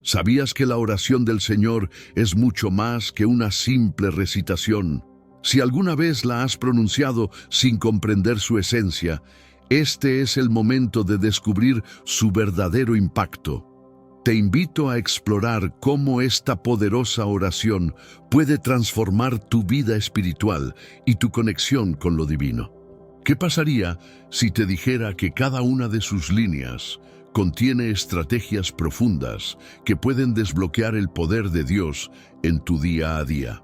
¿Sabías que la oración del Señor es mucho más que una simple recitación? Si alguna vez la has pronunciado sin comprender su esencia, este es el momento de descubrir su verdadero impacto. Te invito a explorar cómo esta poderosa oración puede transformar tu vida espiritual y tu conexión con lo divino. ¿Qué pasaría si te dijera que cada una de sus líneas contiene estrategias profundas que pueden desbloquear el poder de Dios en tu día a día?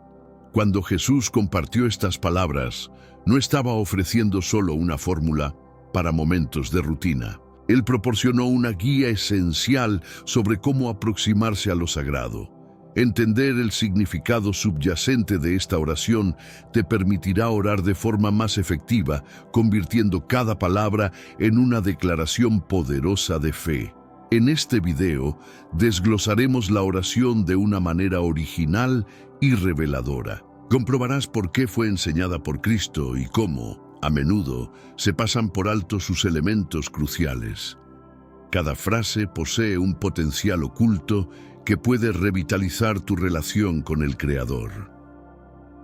Cuando Jesús compartió estas palabras, no estaba ofreciendo solo una fórmula para momentos de rutina. Él proporcionó una guía esencial sobre cómo aproximarse a lo sagrado. Entender el significado subyacente de esta oración te permitirá orar de forma más efectiva, convirtiendo cada palabra en una declaración poderosa de fe. En este video, desglosaremos la oración de una manera original y reveladora. Comprobarás por qué fue enseñada por Cristo y cómo, a menudo, se pasan por alto sus elementos cruciales. Cada frase posee un potencial oculto que puede revitalizar tu relación con el Creador.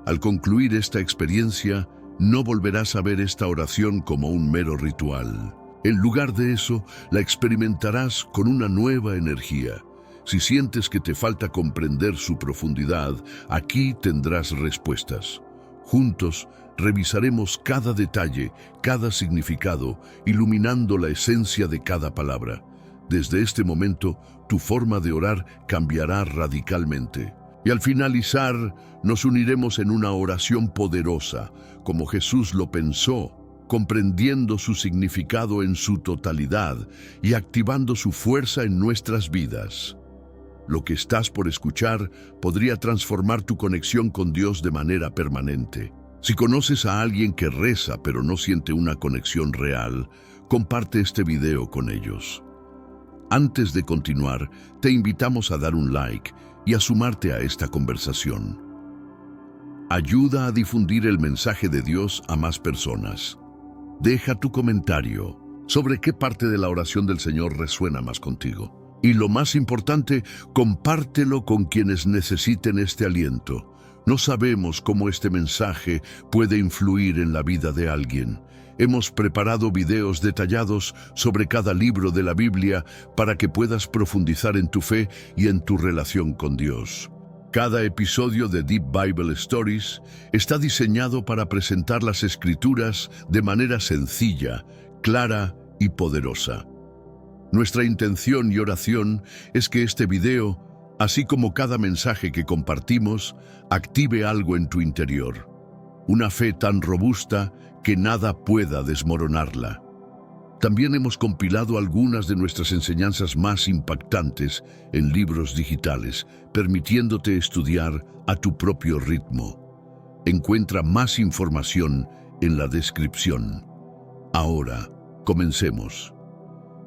Al concluir esta experiencia, no volverás a ver esta oración como un mero ritual. En lugar de eso, la experimentarás con una nueva energía. Si sientes que te falta comprender su profundidad, aquí tendrás respuestas. Juntos, revisaremos cada detalle, cada significado, iluminando la esencia de cada palabra. Desde este momento, tu forma de orar cambiará radicalmente. Y al finalizar, nos uniremos en una oración poderosa, como Jesús lo pensó, comprendiendo su significado en su totalidad y activando su fuerza en nuestras vidas. Lo que estás por escuchar podría transformar tu conexión con Dios de manera permanente. Si conoces a alguien que reza pero no siente una conexión real, comparte este video con ellos. Antes de continuar, te invitamos a dar un like y a sumarte a esta conversación. Ayuda a difundir el mensaje de Dios a más personas. Deja tu comentario sobre qué parte de la oración del Señor resuena más contigo. Y lo más importante, compártelo con quienes necesiten este aliento. No sabemos cómo este mensaje puede influir en la vida de alguien. Hemos preparado videos detallados sobre cada libro de la Biblia para que puedas profundizar en tu fe y en tu relación con Dios. Cada episodio de Deep Bible Stories está diseñado para presentar las Escrituras de manera sencilla, clara y poderosa. Nuestra intención y oración es que este video, así como cada mensaje que compartimos, active algo en tu interior. Una fe tan robusta que nada pueda desmoronarla. También hemos compilado algunas de nuestras enseñanzas más impactantes en libros digitales, permitiéndote estudiar a tu propio ritmo. Encuentra más información en la descripción. Ahora, comencemos.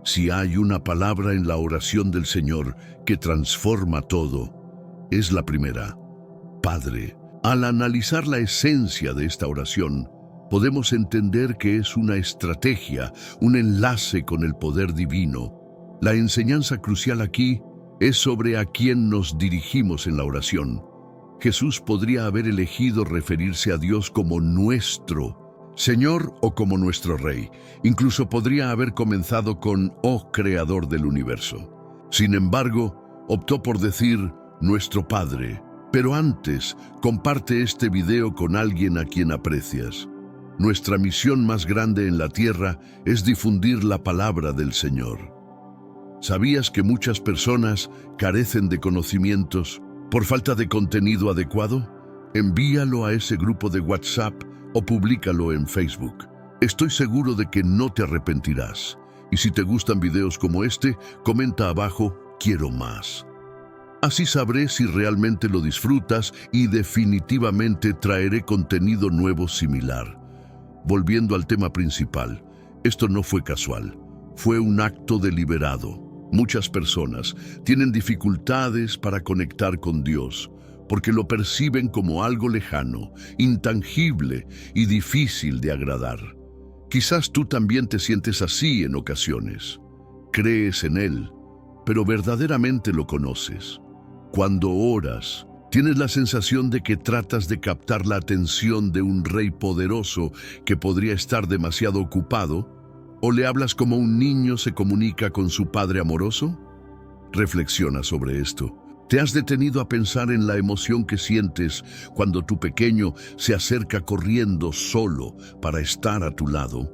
Si hay una palabra en la oración del Señor que transforma todo, es la primera: Padre. Al analizar la esencia de esta oración, podemos entender que es una estrategia, un enlace con el poder divino. La enseñanza crucial aquí es sobre a quién nos dirigimos en la oración. Jesús podría haber elegido referirse a Dios como nuestro Señor o como nuestro Rey. Incluso podría haber comenzado con «Oh Creador del universo». Sin embargo, optó por decir «Nuestro Padre». Pero antes, comparte este video con alguien a quien aprecias. Nuestra misión más grande en la tierra es difundir la palabra del Señor. ¿Sabías que muchas personas carecen de conocimientos por falta de contenido adecuado? Envíalo a ese grupo de WhatsApp o públicalo en Facebook. Estoy seguro de que no te arrepentirás. Y si te gustan videos como este, comenta abajo «Quiero más». Así sabré si realmente lo disfrutas y definitivamente traeré contenido nuevo similar. Volviendo al tema principal, esto no fue casual, fue un acto deliberado. Muchas personas tienen dificultades para conectar con Dios, porque lo perciben como algo lejano, intangible y difícil de agradar. Quizás tú también te sientes así en ocasiones. Crees en Él, pero verdaderamente lo conoces. Cuando oras, ¿tienes la sensación de que tratas de captar la atención de un rey poderoso que podría estar demasiado ocupado? ¿O le hablas como un niño se comunica con su padre amoroso? Reflexiona sobre esto. ¿Te has detenido a pensar en la emoción que sientes cuando tu pequeño se acerca corriendo solo para estar a tu lado?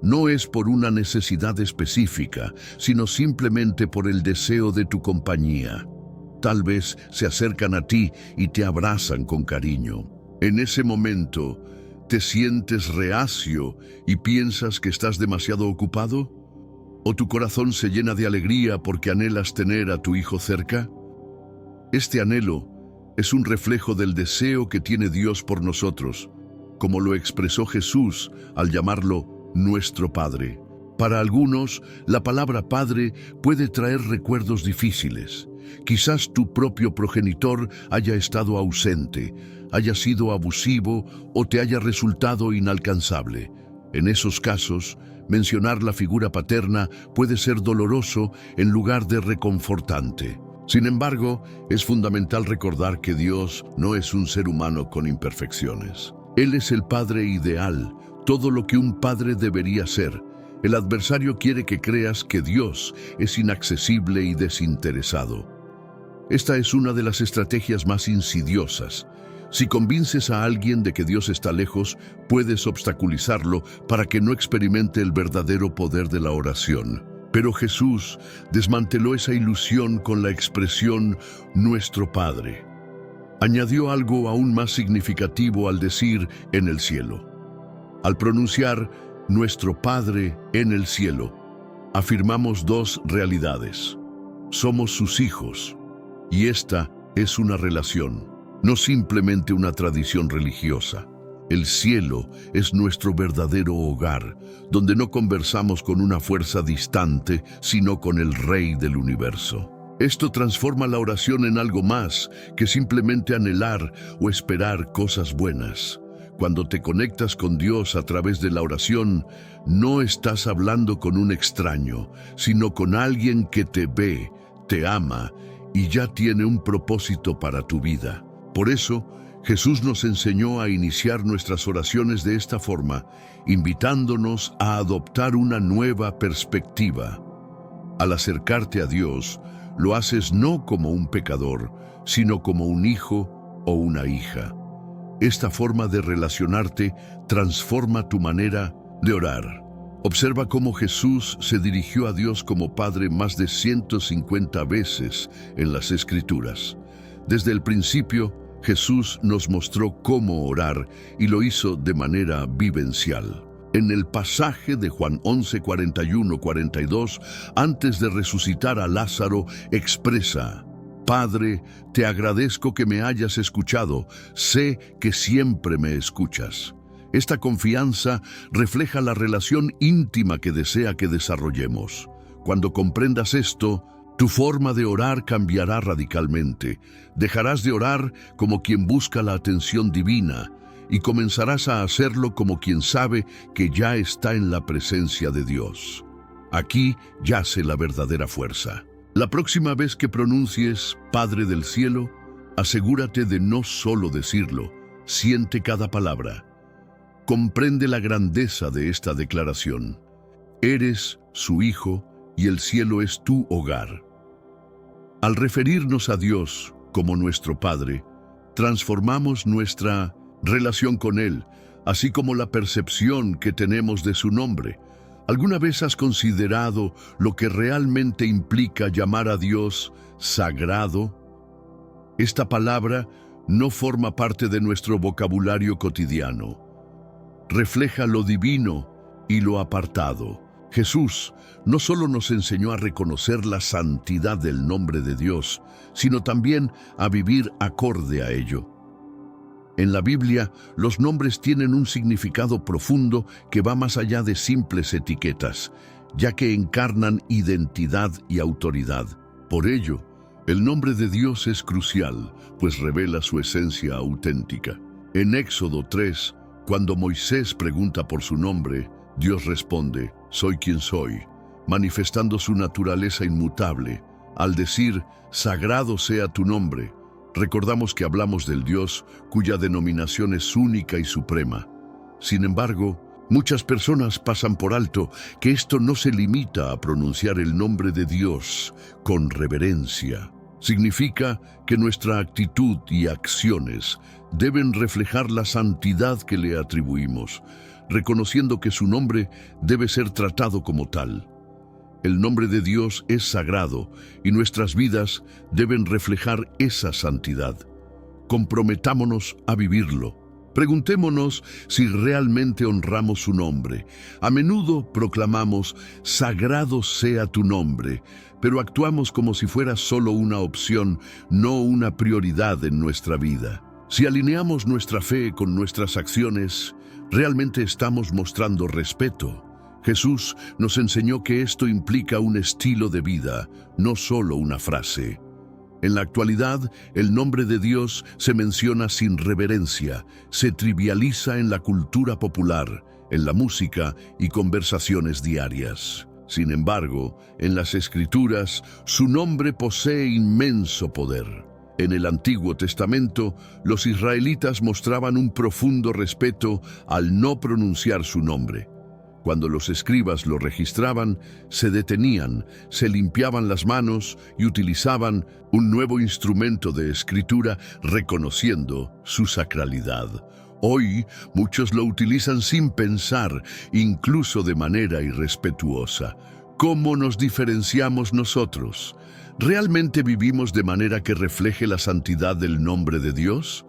No es por una necesidad específica, sino simplemente por el deseo de tu compañía. Tal vez se acercan a ti y te abrazan con cariño. En ese momento, ¿te sientes reacio y piensas que estás demasiado ocupado? ¿O tu corazón se llena de alegría porque anhelas tener a tu hijo cerca? Este anhelo es un reflejo del deseo que tiene Dios por nosotros, como lo expresó Jesús al llamarlo nuestro Padre. Para algunos, la palabra Padre puede traer recuerdos difíciles. Quizás tu propio progenitor haya estado ausente, haya sido abusivo o te haya resultado inalcanzable. En esos casos, mencionar la figura paterna puede ser doloroso en lugar de reconfortante. Sin embargo, es fundamental recordar que Dios no es un ser humano con imperfecciones. Él es el Padre ideal, todo lo que un padre debería ser. El adversario quiere que creas que Dios es inaccesible y desinteresado. Esta es una de las estrategias más insidiosas. Si convences a alguien de que Dios está lejos, puedes obstaculizarlo para que no experimente el verdadero poder de la oración. Pero Jesús desmanteló esa ilusión con la expresión nuestro Padre. Añadió algo aún más significativo al decir en el cielo. Al pronunciar nuestro Padre en el cielo, afirmamos dos realidades. Somos sus hijos, y esta es una relación, no simplemente una tradición religiosa. El cielo es nuestro verdadero hogar, donde no conversamos con una fuerza distante, sino con el Rey del universo. Esto transforma la oración en algo más que simplemente anhelar o esperar cosas buenas. Cuando te conectas con Dios a través de la oración, no estás hablando con un extraño, sino con alguien que te ve, te ama y ya tiene un propósito para tu vida. Por eso, Jesús nos enseñó a iniciar nuestras oraciones de esta forma, invitándonos a adoptar una nueva perspectiva. Al acercarte a Dios, lo haces no como un pecador, sino como un hijo o una hija. Esta forma de relacionarte transforma tu manera de orar. Observa cómo Jesús se dirigió a Dios como Padre más de 150 veces en las Escrituras. Desde el principio, Jesús nos mostró cómo orar y lo hizo de manera vivencial. En el pasaje de Juan 11, 41-42, antes de resucitar a Lázaro, expresa: Padre, te agradezco que me hayas escuchado, sé que siempre me escuchas. Esta confianza refleja la relación íntima que desea que desarrollemos. Cuando comprendas esto, tu forma de orar cambiará radicalmente. Dejarás de orar como quien busca la atención divina y comenzarás a hacerlo como quien sabe que ya está en la presencia de Dios. Aquí yace la verdadera fuerza. La próxima vez que pronuncies Padre del Cielo, asegúrate de no solo decirlo, siente cada palabra. Comprende la grandeza de esta declaración. Eres su hijo y el cielo es tu hogar. Al referirnos a Dios como nuestro Padre, transformamos nuestra relación con Él, así como la percepción que tenemos de su nombre. ¿Alguna vez has considerado lo que realmente implica llamar a Dios sagrado? Esta palabra no forma parte de nuestro vocabulario cotidiano. Refleja lo divino y lo apartado. Jesús no solo nos enseñó a reconocer la santidad del nombre de Dios, sino también a vivir acorde a ello. En la Biblia, los nombres tienen un significado profundo que va más allá de simples etiquetas, ya que encarnan identidad y autoridad. Por ello, el nombre de Dios es crucial, pues revela su esencia auténtica. En Éxodo 3, cuando Moisés pregunta por su nombre, Dios responde: soy quien soy. manifestando su naturaleza inmutable. Al decir, sagrado sea tu nombre, recordamos que hablamos del Dios cuya denominación es única y suprema. Sin embargo, muchas personas pasan por alto que esto no se limita a pronunciar el nombre de Dios con reverencia. Significa que nuestra actitud y acciones deben reflejar la santidad que le atribuimos, reconociendo que su nombre debe ser tratado como tal. El nombre de Dios es sagrado y nuestras vidas deben reflejar esa santidad. Comprometámonos a vivirlo. Preguntémonos si realmente honramos su nombre. A menudo proclamamos, sagrado sea tu nombre, pero actuamos como si fuera solo una opción, no una prioridad en nuestra vida. Si alineamos nuestra fe con nuestras acciones, realmente estamos mostrando respeto. Jesús nos enseñó que esto implica un estilo de vida, no solo una frase. En la actualidad, el nombre de Dios se menciona sin reverencia, se trivializa en la cultura popular, en la música y conversaciones diarias. Sin embargo, en las Escrituras, su nombre posee inmenso poder. En el Antiguo Testamento, los israelitas mostraban un profundo respeto al no pronunciar su nombre. Cuando los escribas lo registraban, se detenían, se limpiaban las manos y utilizaban un nuevo instrumento de escritura reconociendo su sacralidad. Hoy, muchos lo utilizan sin pensar, incluso de manera irrespetuosa. ¿Cómo nos diferenciamos nosotros? ¿Realmente vivimos de manera que refleje la santidad del nombre de Dios?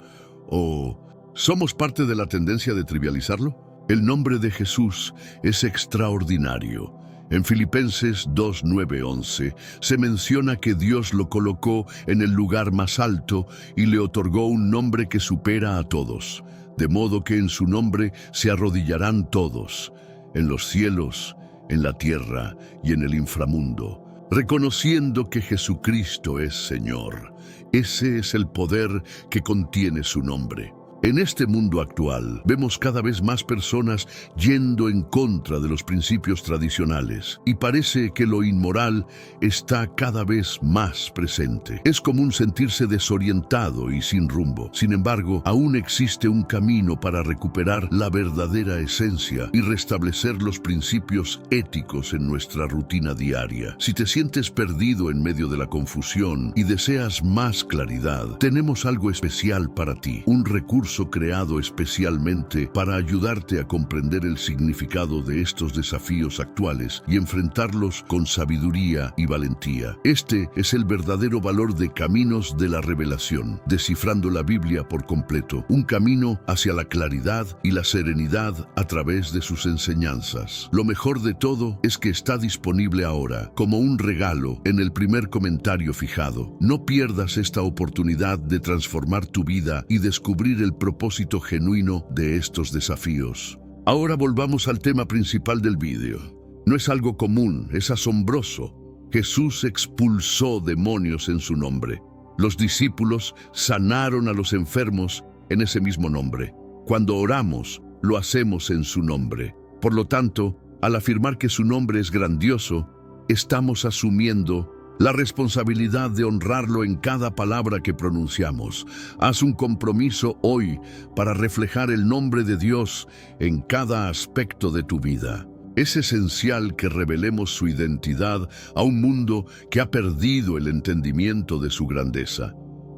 ¿O somos parte de la tendencia de trivializarlo? El nombre de Jesús es extraordinario. En Filipenses 2:9-11 se menciona que Dios lo colocó en el lugar más alto y le otorgó un nombre que supera a todos, de modo que en su nombre se arrodillarán todos, en los cielos, en la tierra y en el inframundo, reconociendo que Jesucristo es Señor. Ese es el poder que contiene su nombre. En este mundo actual, vemos cada vez más personas yendo en contra de los principios tradicionales y parece que lo inmoral está cada vez más presente. Es común sentirse desorientado y sin rumbo. Sin embargo, aún existe un camino para recuperar la verdadera esencia y restablecer los principios éticos en nuestra rutina diaria. Si te sientes perdido en medio de la confusión y deseas más claridad, tenemos algo especial para ti, un recurso creado especialmente para ayudarte a comprender el significado de estos desafíos actuales y enfrentarlos con sabiduría y valentía. Este es el verdadero valor de Caminos de la Revelación, descifrando la Biblia por completo, un camino hacia la claridad y la serenidad a través de sus enseñanzas. Lo mejor de todo es que está disponible ahora, como un regalo, en el primer comentario fijado. No pierdas esta oportunidad de transformar tu vida y descubrir el propósito genuino de estos desafíos. Ahora volvamos al tema principal del vídeo. No es algo común, es asombroso. Jesús expulsó demonios en su nombre. Los discípulos sanaron a los enfermos en ese mismo nombre. Cuando oramos, lo hacemos en su nombre. Por lo tanto, al afirmar que su nombre es grandioso, estamos asumiendo la responsabilidad de honrarlo en cada palabra que pronunciamos. Haz un compromiso hoy para reflejar el nombre de Dios en cada aspecto de tu vida. Es esencial que revelemos su identidad a un mundo que ha perdido el entendimiento de su grandeza.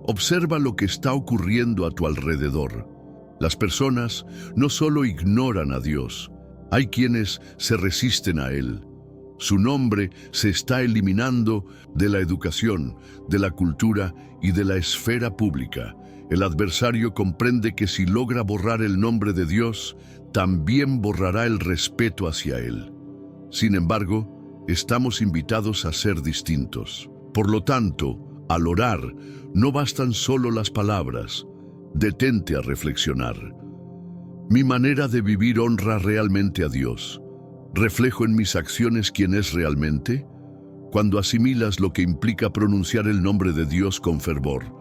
Observa lo que está ocurriendo a tu alrededor. Las personas no solo ignoran a Dios, hay quienes se resisten a Él. Su nombre se está eliminando de la educación, de la cultura y de la esfera pública. El adversario comprende que si logra borrar el nombre de Dios, también borrará el respeto hacia Él. Sin embargo, estamos invitados a ser distintos. Por lo tanto, al orar, no bastan solo las palabras. Detente a reflexionar. ¿Mi manera de vivir honra realmente a Dios? ¿Reflejo en mis acciones quién es realmente? Cuando asimilas lo que implica pronunciar el nombre de Dios con fervor,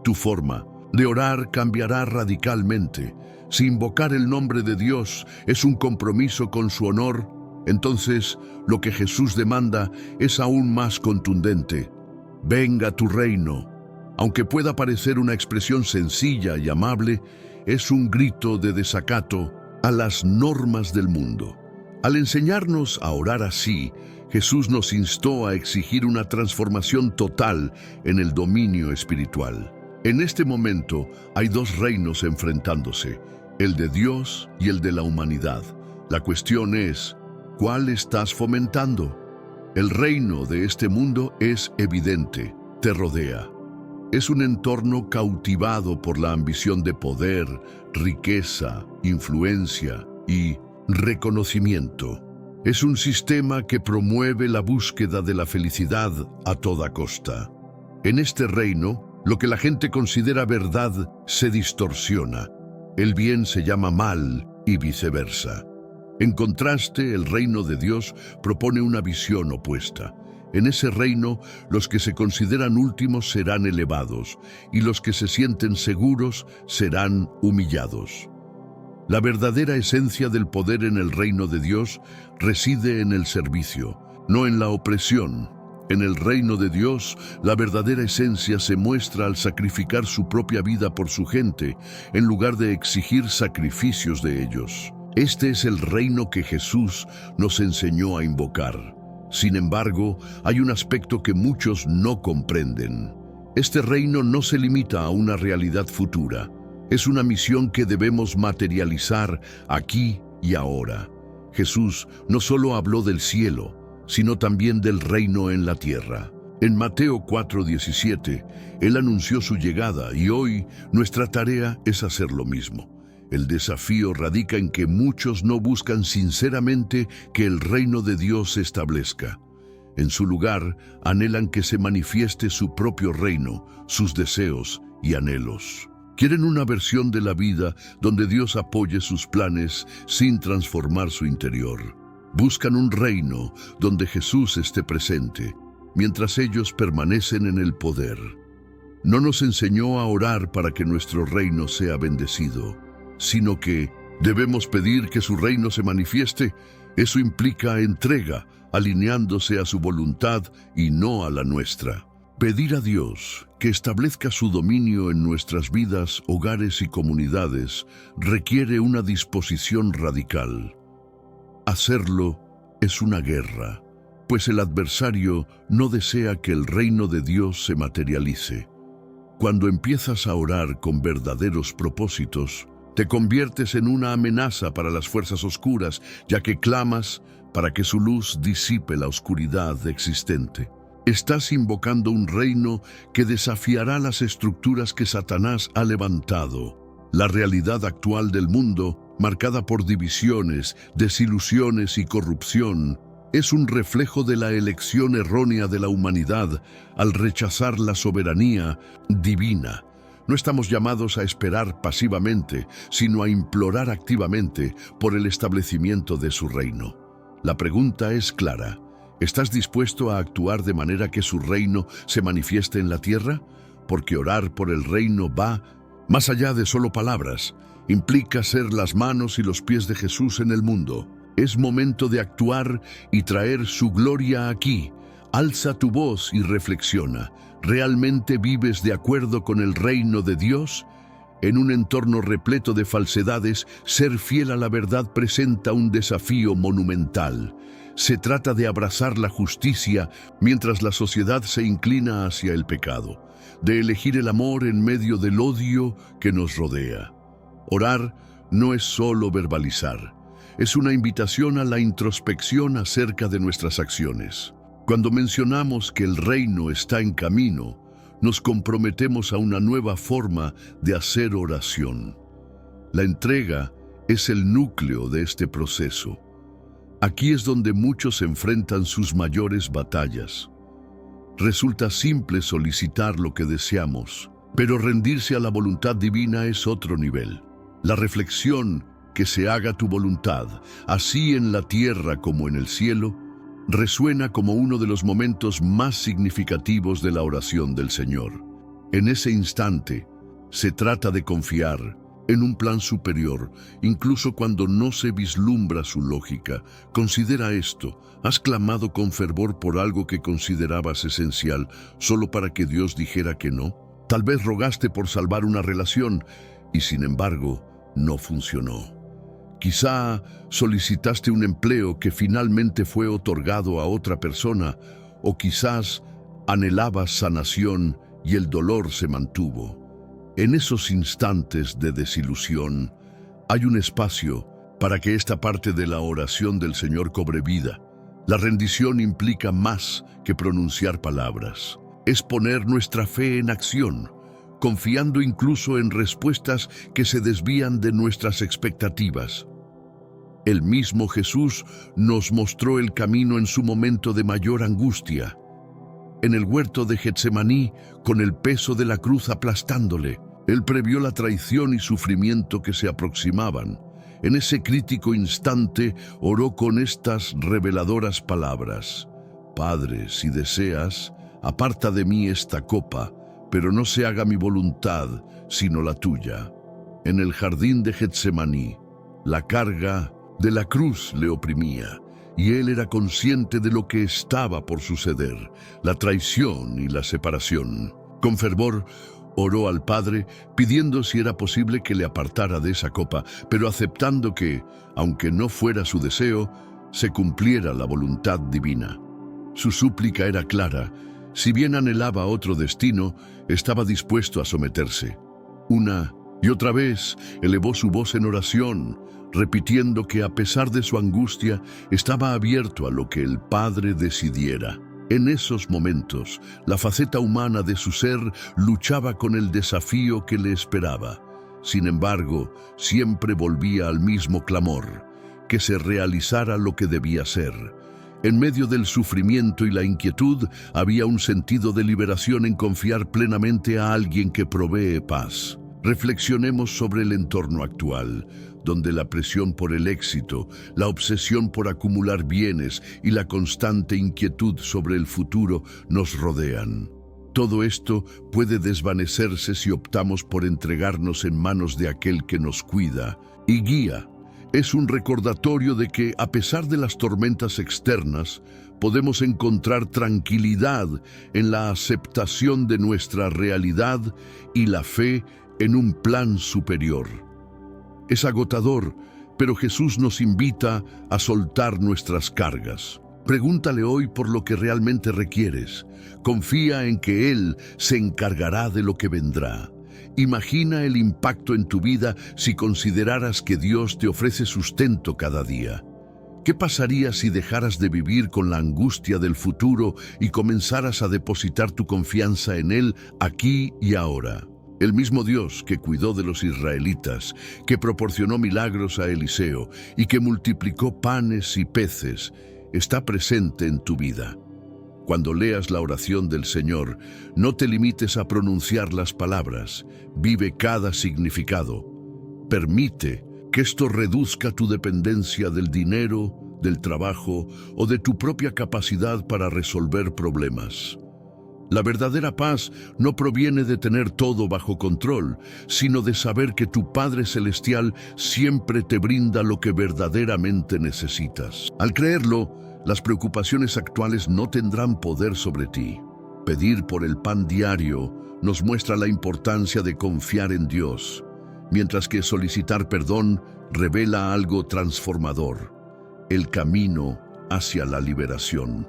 tu forma de orar cambiará radicalmente. Si invocar el nombre de Dios es un compromiso con su honor, Entonces, lo que Jesús demanda es aún más contundente. Venga tu reino. Aunque pueda parecer una expresión sencilla y amable, es un grito de desacato a las normas del mundo. Al enseñarnos a orar así, Jesús nos instó a exigir una transformación total en el dominio espiritual. En este momento hay dos reinos enfrentándose, el de Dios y el de la humanidad. La cuestión es, ¿cuál estás fomentando? El reino de este mundo es evidente, te rodea. Es un entorno cautivado por la ambición de poder, riqueza, influencia y reconocimiento. Es un sistema que promueve la búsqueda de la felicidad a toda costa. En este reino, lo que la gente considera verdad se distorsiona. El bien se llama mal y viceversa. En contraste, el reino de Dios propone una visión opuesta. En ese reino, los que se consideran últimos serán elevados, y los que se sienten seguros serán humillados. La verdadera esencia del poder en el reino de Dios reside en el servicio, no en la opresión. En el reino de Dios, la verdadera esencia se muestra al sacrificar su propia vida por su gente, en lugar de exigir sacrificios de ellos. Este es el reino que Jesús nos enseñó a invocar. Sin embargo, hay un aspecto que muchos no comprenden. Este reino no se limita a una realidad futura. Es una misión que debemos materializar aquí y ahora. Jesús no solo habló del cielo, sino también del reino en la tierra. En Mateo 4:17, Él anunció su llegada y hoy nuestra tarea es hacer lo mismo. El desafío radica en que muchos no buscan sinceramente que el reino de Dios se establezca. En su lugar, anhelan que se manifieste su propio reino, sus deseos y anhelos. Quieren una versión de la vida donde Dios apoye sus planes sin transformar su interior. Buscan un reino donde Jesús esté presente, mientras ellos permanecen en el poder. No nos enseñó a orar para que nuestro reino sea bendecido, sino que debemos pedir que su reino se manifieste. Eso implica entrega, alineándose a su voluntad y no a la nuestra. Pedir a Dios que establezca su dominio en nuestras vidas, hogares y comunidades requiere una disposición radical. Hacerlo es una guerra, pues el adversario no desea que el reino de Dios se materialice. Cuando empiezas a orar con verdaderos propósitos, te conviertes en una amenaza para las fuerzas oscuras, ya que clamas para que su luz disipe la oscuridad existente. Estás invocando un reino que desafiará las estructuras que Satanás ha levantado. La realidad actual del mundo, marcada por divisiones, desilusiones y corrupción, es un reflejo de la elección errónea de la humanidad al rechazar la soberanía divina. No estamos llamados a esperar pasivamente, sino a implorar activamente por el establecimiento de su reino. La pregunta es clara: ¿estás dispuesto a actuar de manera que su reino se manifieste en la tierra? Porque orar por el reino va más allá de solo palabras. Implica ser las manos y los pies de Jesús en el mundo. Es momento de actuar y traer su gloria aquí. Alza tu voz y reflexiona. ¿Realmente vives de acuerdo con el reino de Dios? En un entorno repleto de falsedades, ser fiel a la verdad presenta un desafío monumental. Se trata de abrazar la justicia mientras la sociedad se inclina hacia el pecado, de elegir el amor en medio del odio que nos rodea. Orar no es solo verbalizar, es una invitación a la introspección acerca de nuestras acciones. Cuando mencionamos que el reino está en camino, nos comprometemos a una nueva forma de hacer oración. La entrega es el núcleo de este proceso. Aquí es donde muchos enfrentan sus mayores batallas. Resulta simple solicitar lo que deseamos, pero rendirse a la voluntad divina es otro nivel. La reflexión, que se haga tu voluntad, así en la tierra como en el cielo, resuena como uno de los momentos más significativos de la oración del Señor. En ese instante, se trata de confiar en un plan superior, incluso cuando no se vislumbra su lógica. Considera esto: has clamado con fervor por algo que considerabas esencial, solo para que Dios dijera que no. Tal vez rogaste por salvar una relación y sin embargo no funcionó. Quizá solicitaste un empleo que finalmente fue otorgado a otra persona, o quizás anhelabas sanación y el dolor se mantuvo. En esos instantes de desilusión, hay un espacio para que esta parte de la oración del Señor cobre vida. La rendición implica más que pronunciar palabras. Es poner nuestra fe en acción, confiando incluso en respuestas que se desvían de nuestras expectativas. El mismo Jesús nos mostró el camino en su momento de mayor angustia. En el huerto de Getsemaní, con el peso de la cruz aplastándole, Él previó la traición y sufrimiento que se aproximaban. En ese crítico instante oró con estas reveladoras palabras: Padre, si deseas, aparta de mí esta copa, pero no se haga mi voluntad, sino la tuya. En el jardín de Getsemaní, la carga de la cruz le oprimía, y Él era consciente de lo que estaba por suceder, la traición y la separación. Con fervor, oró al Padre, pidiendo si era posible que le apartara de esa copa, pero aceptando que, aunque no fuera su deseo, se cumpliera la voluntad divina. Su súplica era clara: si bien anhelaba otro destino, estaba dispuesto a someterse. Una y otra vez elevó su voz en oración, repitiendo que a pesar de su angustia, estaba abierto a lo que el Padre decidiera. En esos momentos, la faceta humana de su ser luchaba con el desafío que le esperaba. Sin embargo, siempre volvía al mismo clamor: que se realizara lo que debía ser. En medio del sufrimiento y la inquietud, había un sentido de liberación en confiar plenamente a alguien que provee paz. Reflexionemos sobre el entorno actual, donde la presión por el éxito, la obsesión por acumular bienes y la constante inquietud sobre el futuro nos rodean. Todo esto puede desvanecerse si optamos por entregarnos en manos de aquel que nos cuida y guía. Es un recordatorio de que, a pesar de las tormentas externas, podemos encontrar tranquilidad en la aceptación de nuestra realidad y la fe en un plan superior. Es agotador, pero Jesús nos invita a soltar nuestras cargas. Pregúntale hoy por lo que realmente requieres. Confía en que Él se encargará de lo que vendrá. Imagina el impacto en tu vida si consideraras que Dios te ofrece sustento cada día. ¿Qué pasaría si dejaras de vivir con la angustia del futuro y comenzaras a depositar tu confianza en Él aquí y ahora? El mismo Dios que cuidó de los israelitas, que proporcionó milagros a Eliseo y que multiplicó panes y peces, está presente en tu vida. Cuando leas la oración del Señor, no te limites a pronunciar las palabras, vive cada significado. Permite que esto reduzca tu dependencia del dinero, del trabajo o de tu propia capacidad para resolver problemas. La verdadera paz no proviene de tener todo bajo control, sino de saber que tu Padre Celestial siempre te brinda lo que verdaderamente necesitas. Al creerlo, las preocupaciones actuales no tendrán poder sobre ti. Pedir por el pan diario nos muestra la importancia de confiar en Dios, mientras que solicitar perdón revela algo transformador: el camino hacia la liberación.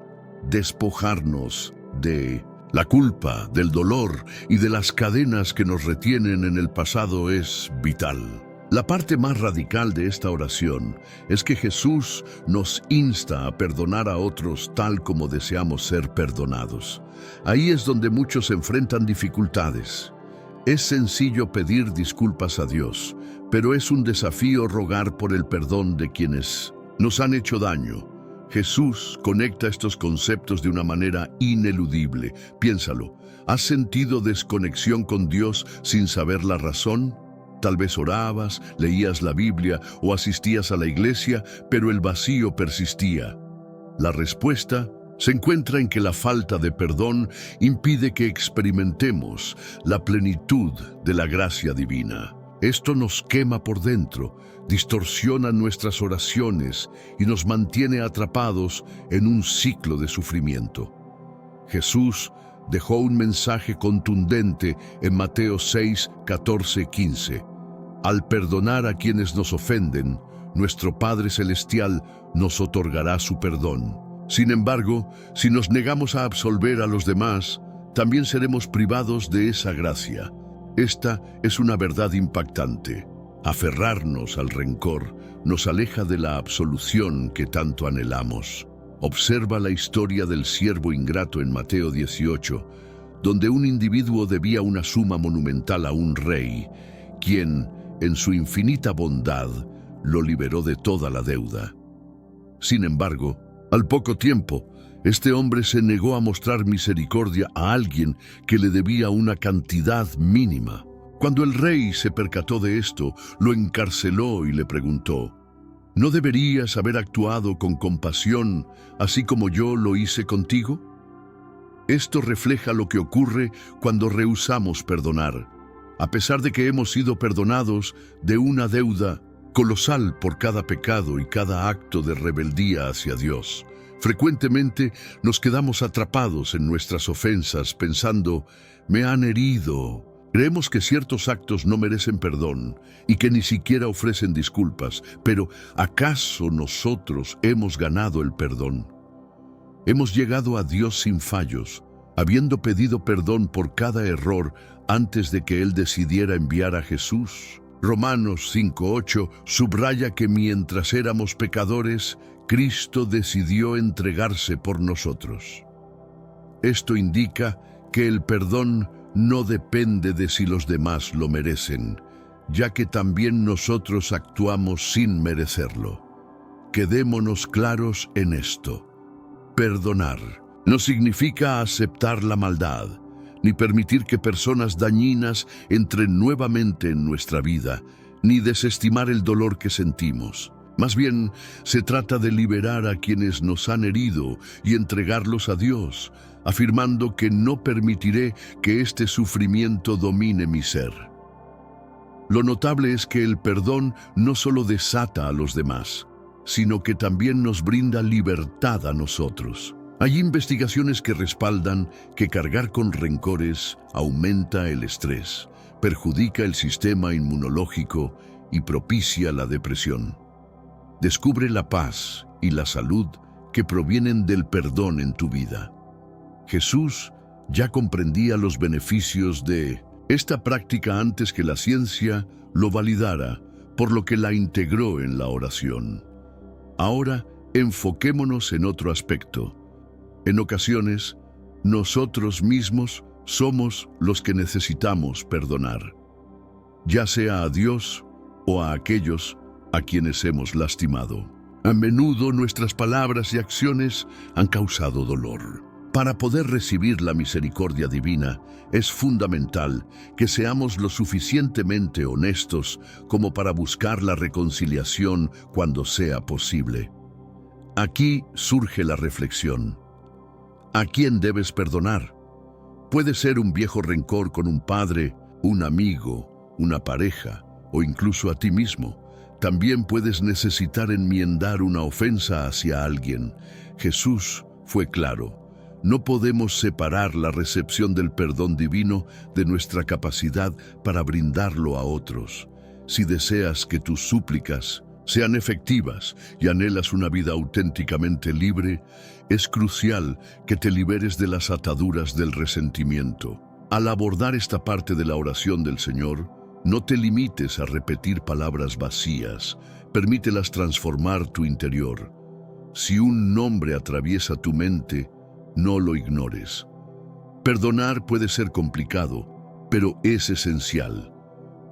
Despojarnos de la culpa, del dolor y de las cadenas que nos retienen en el pasado es vital. La parte más radical de esta oración es que Jesús nos insta a perdonar a otros tal como deseamos ser perdonados. Ahí es donde muchos enfrentan dificultades. Es sencillo pedir disculpas a Dios, pero es un desafío rogar por el perdón de quienes nos han hecho daño. Jesús conecta estos conceptos de una manera ineludible. Piénsalo, ¿has sentido desconexión con Dios sin saber la razón? Tal vez orabas, leías la Biblia o asistías a la iglesia, pero el vacío persistía. La respuesta se encuentra en que la falta de perdón impide que experimentemos la plenitud de la gracia divina. Esto nos quema por dentro, distorsiona nuestras oraciones y nos mantiene atrapados en un ciclo de sufrimiento. Jesús dejó un mensaje contundente en Mateo 6, 14, 15. Al perdonar a quienes nos ofenden, nuestro Padre Celestial nos otorgará su perdón. Sin embargo, si nos negamos a absolver a los demás, también seremos privados de esa gracia. Esta es una verdad impactante. Aferrarnos al rencor nos aleja de la absolución que tanto anhelamos. Observa la historia del siervo ingrato en Mateo 18, donde un individuo debía una suma monumental a un rey, quien, en su infinita bondad, lo liberó de toda la deuda. Sin embargo, al poco tiempo, este hombre se negó a mostrar misericordia a alguien que le debía una cantidad mínima. Cuando el rey se percató de esto, lo encarceló y le preguntó: ¿no deberías haber actuado con compasión, así como yo lo hice contigo? Esto refleja lo que ocurre cuando rehusamos perdonar, a pesar de que hemos sido perdonados de una deuda colosal por cada pecado y cada acto de rebeldía hacia Dios. Frecuentemente nos quedamos atrapados en nuestras ofensas pensando: me han herido. Creemos que ciertos actos no merecen perdón y que ni siquiera ofrecen disculpas, pero ¿acaso nosotros hemos ganado el perdón? Hemos llegado a Dios sin fallos, habiendo pedido perdón por cada error antes de que Él decidiera enviar a Jesús. Romanos 5:8 subraya que mientras éramos pecadores, Cristo decidió entregarse por nosotros. Esto indica que el perdón no depende de si los demás lo merecen, ya que también nosotros actuamos sin merecerlo. Quedémonos claros en esto. Perdonar no significa aceptar la maldad, ni permitir que personas dañinas entren nuevamente en nuestra vida, ni desestimar el dolor que sentimos. Más bien, se trata de liberar a quienes nos han herido y entregarlos a Dios, afirmando que no permitiré que este sufrimiento domine mi ser. Lo notable es que el perdón no solo desata a los demás, sino que también nos brinda libertad a nosotros. Hay investigaciones que respaldan que cargar con rencores aumenta el estrés, perjudica el sistema inmunológico y propicia la depresión. Descubre la paz y la salud que provienen del perdón en tu vida. Jesús ya comprendía los beneficios de esta práctica antes que la ciencia lo validara, por lo que la integró en la oración. Ahora, enfoquémonos en otro aspecto. En ocasiones, nosotros mismos somos los que necesitamos perdonar, ya sea a Dios o a aquellos a quienes hemos lastimado. A menudo nuestras palabras y acciones han causado dolor. Para poder recibir la misericordia divina, es fundamental que seamos lo suficientemente honestos como para buscar la reconciliación cuando sea posible. Aquí surge la reflexión. ¿A quién debes perdonar? Puede ser un viejo rencor con un padre, un amigo, una pareja o incluso a ti mismo. También puedes necesitar enmendar una ofensa hacia alguien. Jesús fue claro. No podemos separar la recepción del perdón divino de nuestra capacidad para brindarlo a otros. Si deseas que tus súplicas sean efectivas y anhelas una vida auténticamente libre, es crucial que te liberes de las ataduras del resentimiento. Al abordar esta parte de la oración del Señor, no te limites a repetir palabras vacías, permítelas transformar tu interior. Si un nombre atraviesa tu mente, no lo ignores. Perdonar puede ser complicado, pero es esencial.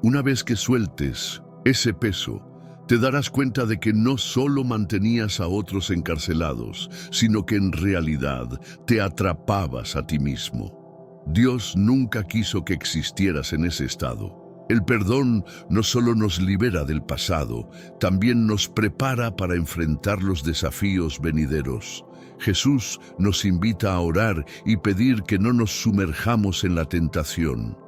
Una vez que sueltes ese peso, te darás cuenta de que no solo mantenías a otros encarcelados, sino que en realidad te atrapabas a ti mismo. Dios nunca quiso que existieras en ese estado. El perdón no solo nos libera del pasado, también nos prepara para enfrentar los desafíos venideros. Jesús nos invita a orar y pedir que no nos sumerjamos en la tentación.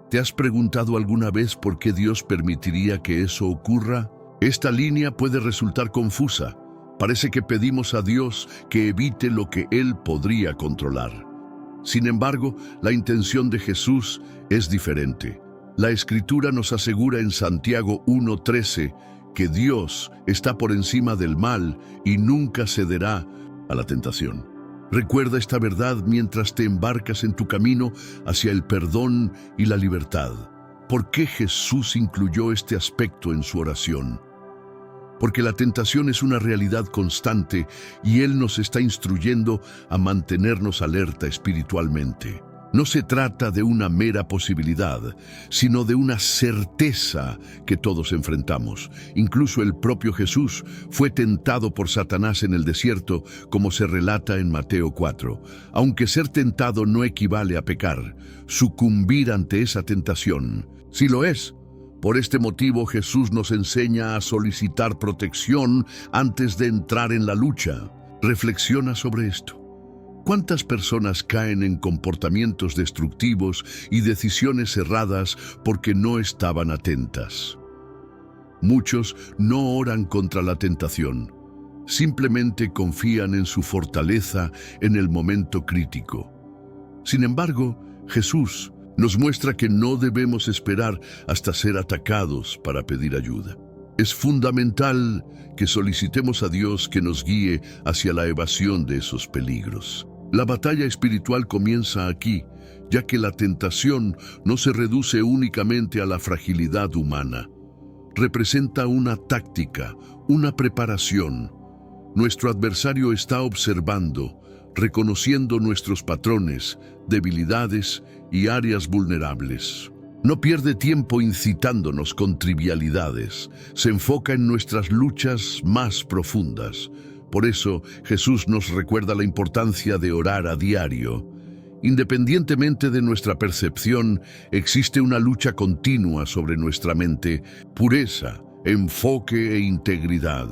¿Te has preguntado alguna vez por qué Dios permitiría que eso ocurra? Esta línea puede resultar confusa. Parece que pedimos a Dios que evite lo que Él podría controlar. Sin embargo, la intención de Jesús es diferente. La Escritura nos asegura en Santiago 1:13 que Dios está por encima del mal y nunca cederá a la tentación. Recuerda esta verdad mientras te embarcas en tu camino hacia el perdón y la libertad. ¿Por qué Jesús incluyó este aspecto en su oración? Porque la tentación es una realidad constante y Él nos está instruyendo a mantenernos alerta espiritualmente. No se trata de una mera posibilidad, sino de una certeza que todos enfrentamos. Incluso el propio Jesús fue tentado por Satanás en el desierto, como se relata en Mateo 4. Aunque ser tentado no equivale a pecar, sucumbir ante esa tentación sí lo es. Por este motivo Jesús nos enseña a solicitar protección antes de entrar en la lucha. Reflexiona sobre esto. ¿Cuántas personas caen en comportamientos destructivos y decisiones erradas porque no estaban atentas? Muchos no oran contra la tentación. Simplemente confían en su fortaleza en el momento crítico. Sin embargo, Jesús nos muestra que no debemos esperar hasta ser atacados para pedir ayuda. Es fundamental que solicitemos a Dios que nos guíe hacia la evasión de esos peligros. La batalla espiritual comienza aquí, ya que la tentación no se reduce únicamente a la fragilidad humana. Representa una táctica, una preparación. Nuestro adversario está observando, reconociendo nuestros patrones, debilidades y áreas vulnerables. No pierde tiempo incitándonos con trivialidades, se enfoca en nuestras luchas más profundas. Por eso, Jesús nos recuerda la importancia de orar a diario. Independientemente de nuestra percepción, existe una lucha continua sobre nuestra mente, pureza, enfoque e integridad.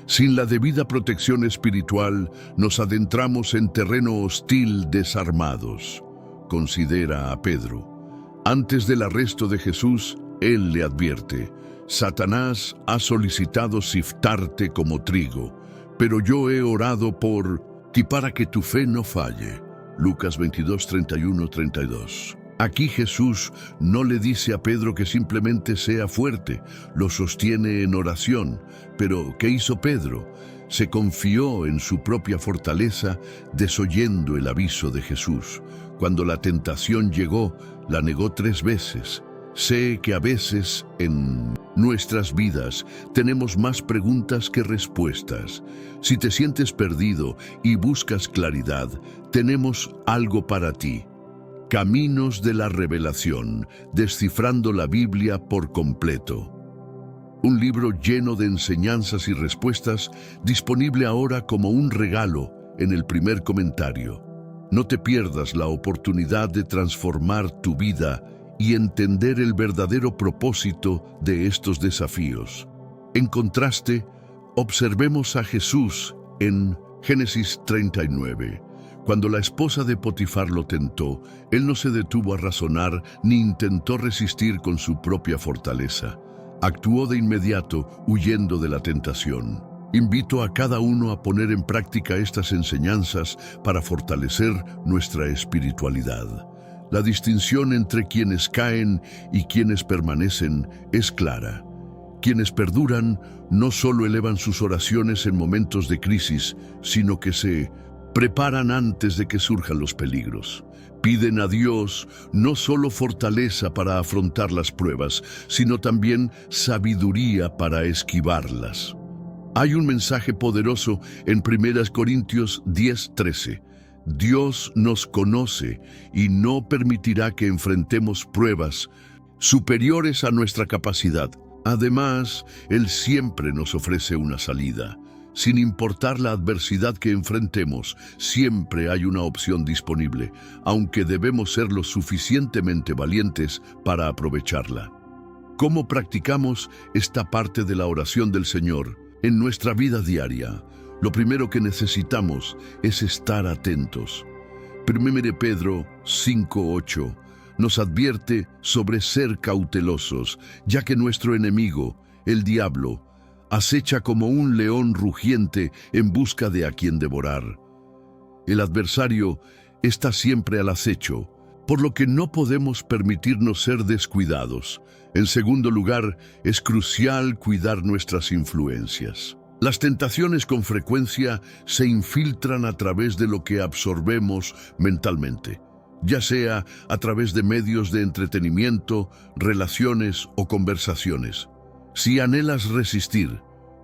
Sin la debida protección espiritual, nos adentramos en terreno hostil desarmados. Considera a Pedro. Antes del arresto de Jesús, él le advierte: Satanás ha solicitado siftarte como trigo, pero yo he orado por ti para que tu fe no falle. Lucas 22, 31, 32. Aquí Jesús no le dice a Pedro que simplemente sea fuerte, lo sostiene en oración. Pero, ¿qué hizo Pedro? Se confió en su propia fortaleza, desoyendo el aviso de Jesús. Cuando la tentación llegó, la negó 3 veces. Sé que a veces en nuestras vidas tenemos más preguntas que respuestas. Si te sientes perdido y buscas claridad, tenemos algo para ti. Caminos de la Revelación, descifrando la Biblia por completo. Un libro lleno de enseñanzas y respuestas, disponible ahora como un regalo en el primer comentario. No te pierdas la oportunidad de transformar tu vida y entender el verdadero propósito de estos desafíos. En contraste, observemos a Jesús en Génesis 39. Cuando la esposa de Potifar lo tentó, él no se detuvo a razonar ni intentó resistir con su propia fortaleza. Actuó de inmediato, huyendo de la tentación. Invito a cada uno a poner en práctica estas enseñanzas para fortalecer nuestra espiritualidad. La distinción entre quienes caen y quienes permanecen es clara. Quienes perduran no solo elevan sus oraciones en momentos de crisis, sino que se preparan antes de que surjan los peligros. Piden a Dios no solo fortaleza para afrontar las pruebas, sino también sabiduría para esquivarlas. Hay un mensaje poderoso en 1 Corintios 10:13. Dios nos conoce y no permitirá que enfrentemos pruebas superiores a nuestra capacidad. Además, Él siempre nos ofrece una salida. Sin importar la adversidad que enfrentemos, siempre hay una opción disponible, aunque debemos ser lo suficientemente valientes para aprovecharla. ¿Cómo practicamos esta parte de la oración del Señor en nuestra vida diaria? Lo primero que necesitamos es estar atentos. 1 Pedro 5:8 nos advierte sobre ser cautelosos, ya que nuestro enemigo, el diablo, acecha como un león rugiente en busca de a quien devorar. El adversario está siempre al acecho, por lo que no podemos permitirnos ser descuidados. En segundo lugar, es crucial cuidar nuestras influencias. Las tentaciones con frecuencia se infiltran a través de lo que absorbemos mentalmente, ya sea a través de medios de entretenimiento, relaciones o conversaciones. Si anhelas resistir,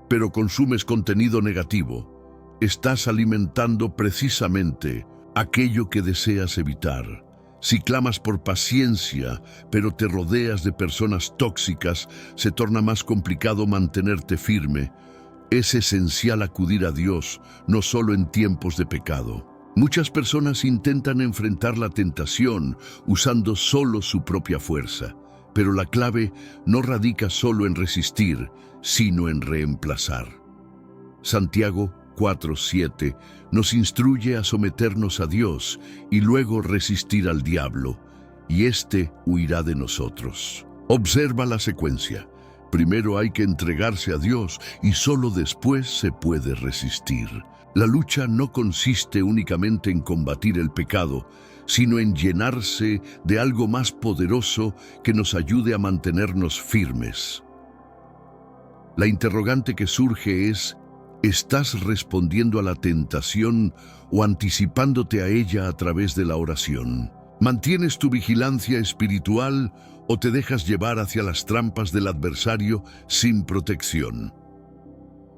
pero consumes contenido negativo, estás alimentando precisamente aquello que deseas evitar. Si clamas por paciencia, pero te rodeas de personas tóxicas, se torna más complicado mantenerte firme. Es esencial acudir a Dios, no solo en tiempos de pecado. Muchas personas intentan enfrentar la tentación usando solo su propia fuerza, pero la clave no radica solo en resistir, sino en reemplazar. Santiago 4:7 nos instruye a someternos a Dios y luego resistir al diablo, y éste huirá de nosotros. Observa la secuencia. Primero hay que entregarse a Dios y solo después se puede resistir. La lucha no consiste únicamente en combatir el pecado, sino en llenarse de algo más poderoso que nos ayude a mantenernos firmes. La interrogante que surge es: ¿estás respondiendo a la tentación o anticipándote a ella a través de la oración? ¿Mantienes tu vigilancia espiritual o te dejas llevar hacia las trampas del adversario sin protección?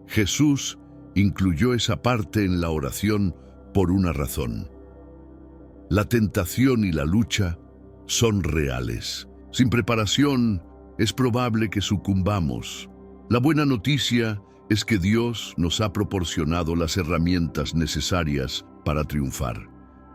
Jesús incluyó esa parte en la oración por una razón. La tentación y la lucha son reales. Sin preparación, es probable que sucumbamos. La buena noticia es que Dios nos ha proporcionado las herramientas necesarias para triunfar.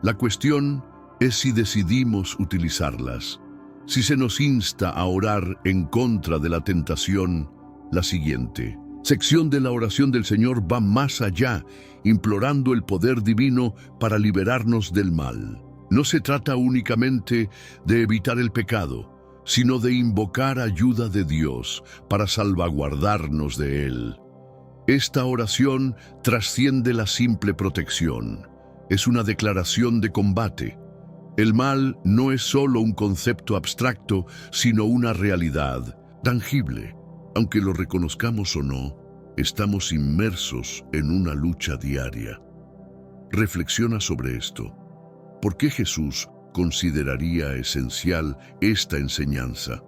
La cuestión es si decidimos utilizarlas. Si se nos insta a orar en contra de la tentación, la siguiente sección de la oración del Señor va más allá, implorando el poder divino para liberarnos del mal. No se trata únicamente de evitar el pecado, sino de invocar ayuda de Dios para salvaguardarnos de él. Esta oración trasciende la simple protección. Es una declaración de combate. El mal no es solo un concepto abstracto, sino una realidad tangible. Aunque lo reconozcamos o no, estamos inmersos en una lucha diaria. Reflexiona sobre esto. ¿Por qué Jesús consideraría esencial esta enseñanza?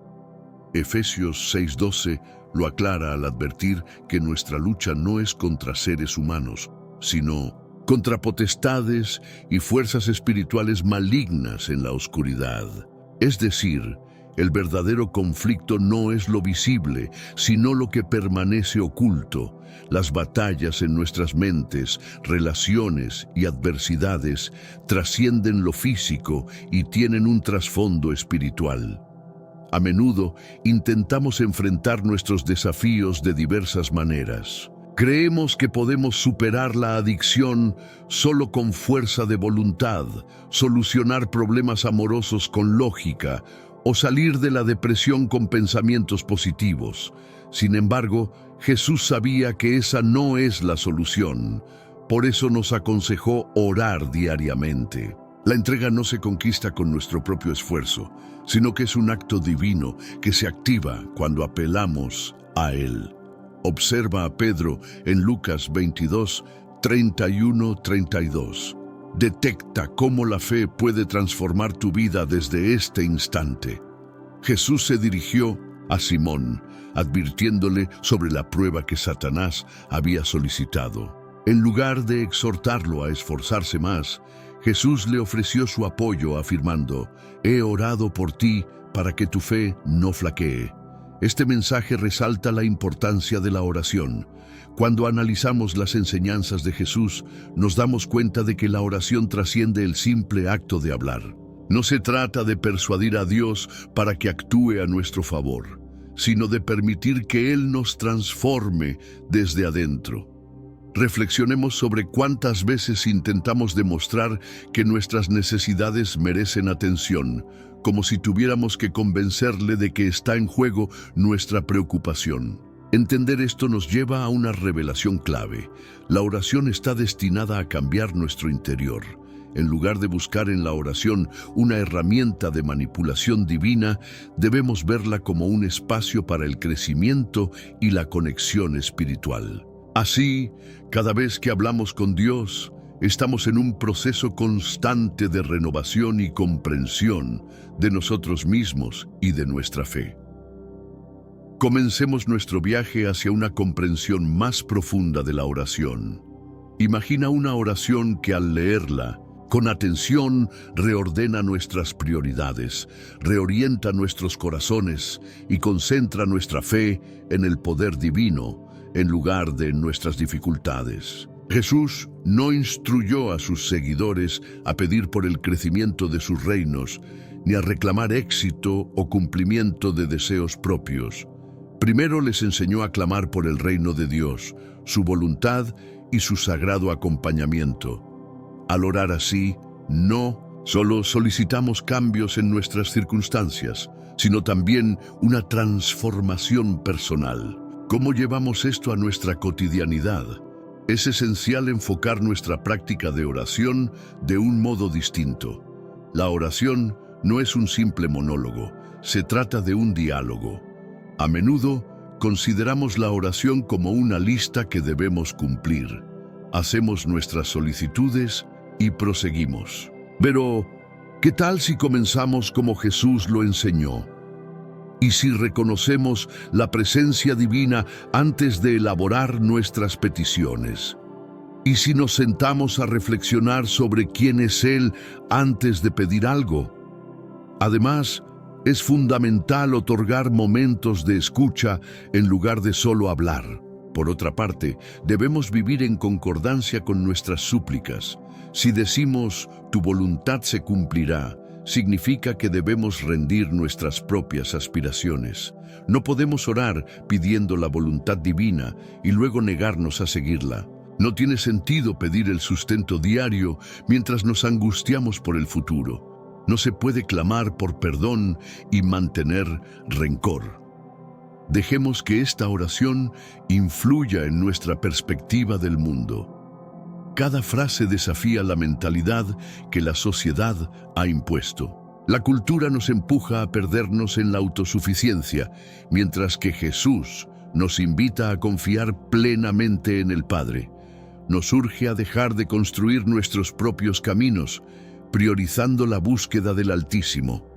Efesios 6:12 lo aclara al advertir que nuestra lucha no es contra seres humanos, sino contra potestades y fuerzas espirituales malignas en la oscuridad. Es decir, el verdadero conflicto no es lo visible, sino lo que permanece oculto. Las batallas en nuestras mentes, relaciones y adversidades trascienden lo físico y tienen un trasfondo espiritual. A menudo intentamos enfrentar nuestros desafíos de diversas maneras. Creemos que podemos superar la adicción solo con fuerza de voluntad, solucionar problemas amorosos con lógica o salir de la depresión con pensamientos positivos. Sin embargo, Jesús sabía que esa no es la solución. Por eso nos aconsejó orar diariamente. La entrega no se conquista con nuestro propio esfuerzo, sino que es un acto divino que se activa cuando apelamos a Él. Observa a Pedro en Lucas 22, 31-32. Detecta cómo la fe puede transformar tu vida desde este instante. Jesús se dirigió a Simón, advirtiéndole sobre la prueba que Satanás había solicitado. En lugar de exhortarlo a esforzarse más, Jesús le ofreció su apoyo afirmando: «He orado por ti para que tu fe no flaquee». Este mensaje resalta la importancia de la oración. Cuando analizamos las enseñanzas de Jesús, nos damos cuenta de que la oración trasciende el simple acto de hablar. No se trata de persuadir a Dios para que actúe a nuestro favor, sino de permitir que Él nos transforme desde adentro. Reflexionemos sobre cuántas veces intentamos demostrar que nuestras necesidades merecen atención, como si tuviéramos que convencerle de que está en juego nuestra preocupación. Entender esto nos lleva a una revelación clave. La oración está destinada a cambiar nuestro interior. En lugar de buscar en la oración una herramienta de manipulación divina, debemos verla como un espacio para el crecimiento y la conexión espiritual. Así, cada vez que hablamos con Dios, estamos en un proceso constante de renovación y comprensión de nosotros mismos y de nuestra fe. Comencemos nuestro viaje hacia una comprensión más profunda de la oración. Imagina una oración que al leerla, con atención, reordena nuestras prioridades, reorienta nuestros corazones y concentra nuestra fe en el poder divino en lugar de nuestras dificultades. Jesús no instruyó a sus seguidores a pedir por el crecimiento de sus reinos, ni a reclamar éxito o cumplimiento de deseos propios. Primero les enseñó a clamar por el reino de Dios, su voluntad y su sagrado acompañamiento. Al orar así, no solo solicitamos cambios en nuestras circunstancias, sino también una transformación personal. ¿Cómo llevamos esto a nuestra cotidianidad? Es esencial enfocar nuestra práctica de oración de un modo distinto. La oración no es un simple monólogo, se trata de un diálogo. A menudo, consideramos la oración como una lista que debemos cumplir. Hacemos nuestras solicitudes y proseguimos. Pero, ¿qué tal si comenzamos como Jesús lo enseñó? ¿Y si reconocemos la presencia divina antes de elaborar nuestras peticiones? ¿Y si nos sentamos a reflexionar sobre quién es Él antes de pedir algo? Además, es fundamental otorgar momentos de escucha en lugar de solo hablar. Por otra parte, debemos vivir en concordancia con nuestras súplicas. Si decimos, tu voluntad se cumplirá, significa que debemos rendir nuestras propias aspiraciones. No podemos orar pidiendo la voluntad divina y luego negarnos a seguirla. No tiene sentido pedir el sustento diario mientras nos angustiamos por el futuro. No se puede clamar por perdón y mantener rencor. Dejemos que esta oración influya en nuestra perspectiva del mundo. Cada frase desafía la mentalidad que la sociedad ha impuesto. La cultura nos empuja a perdernos en la autosuficiencia, mientras que Jesús nos invita a confiar plenamente en el Padre. Nos urge a dejar de construir nuestros propios caminos, priorizando la búsqueda del Altísimo.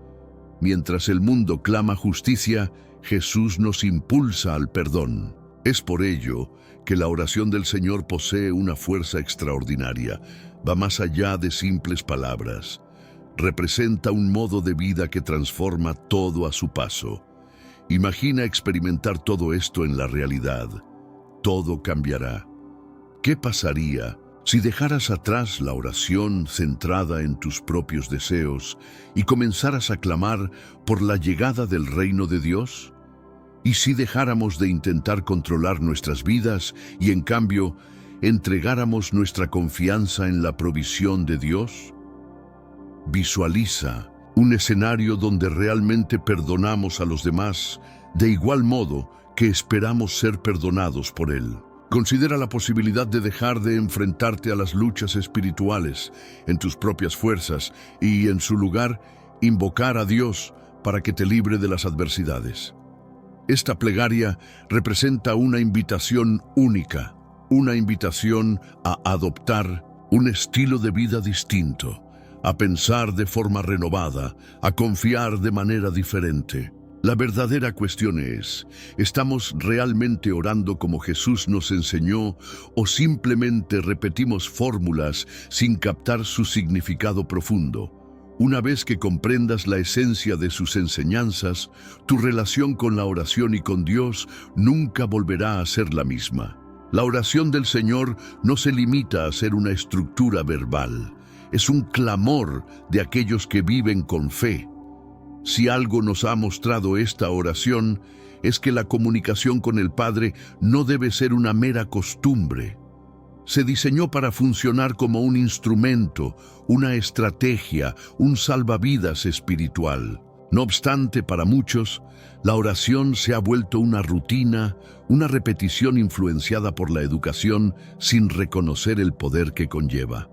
Mientras el mundo clama justicia, Jesús nos impulsa al perdón. Es por ello que la oración del Señor posee una fuerza extraordinaria. Va más allá de simples palabras. Representa un modo de vida que transforma todo a su paso. Imagina experimentar todo esto en la realidad. Todo cambiará. ¿Qué pasaría si dejaras atrás la oración centrada en tus propios deseos y comenzaras a clamar por la llegada del reino de Dios? ¿Y si dejáramos de intentar controlar nuestras vidas y en cambio entregáramos nuestra confianza en la provisión de Dios? Visualiza un escenario donde realmente perdonamos a los demás de igual modo que esperamos ser perdonados por Él. Considera la posibilidad de dejar de enfrentarte a las luchas espirituales en tus propias fuerzas y, en su lugar, invocar a Dios para que te libre de las adversidades. Esta plegaria representa una invitación única, una invitación a adoptar un estilo de vida distinto, a pensar de forma renovada, a confiar de manera diferente. La verdadera cuestión es, ¿estamos realmente orando como Jesús nos enseñó o simplemente repetimos fórmulas sin captar su significado profundo? Una vez que comprendas la esencia de sus enseñanzas, tu relación con la oración y con Dios nunca volverá a ser la misma. La oración del Señor no se limita a ser una estructura verbal, es un clamor de aquellos que viven con fe. Si algo nos ha mostrado esta oración, es que la comunicación con el Padre no debe ser una mera costumbre, Se diseñó para funcionar como un instrumento, una estrategia, un salvavidas espiritual. No obstante, para muchos, la oración se ha vuelto una rutina, una repetición influenciada por la educación sin reconocer el poder que conlleva.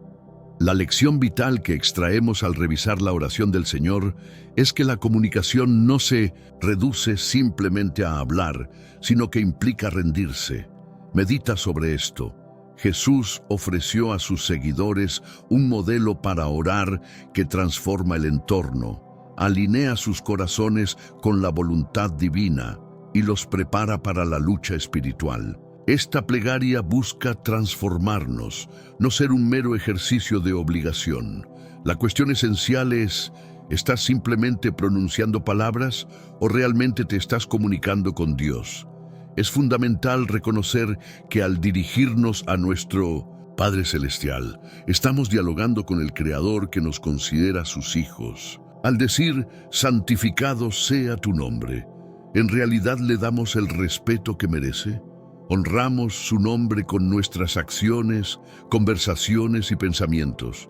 La lección vital que extraemos al revisar la oración del Señor es que la comunicación no se reduce simplemente a hablar, sino que implica rendirse. Medita sobre esto. Jesús ofreció a sus seguidores un modelo para orar que transforma el entorno, alinea sus corazones con la voluntad divina y los prepara para la lucha espiritual. Esta plegaria busca transformarnos, no ser un mero ejercicio de obligación. La cuestión esencial es, ¿estás simplemente pronunciando palabras o realmente te estás comunicando con Dios? Es fundamental reconocer que al dirigirnos a nuestro Padre Celestial, estamos dialogando con el Creador que nos considera sus hijos. Al decir, santificado sea tu nombre, ¿en realidad le damos el respeto que merece? Honramos su nombre con nuestras acciones, conversaciones y pensamientos.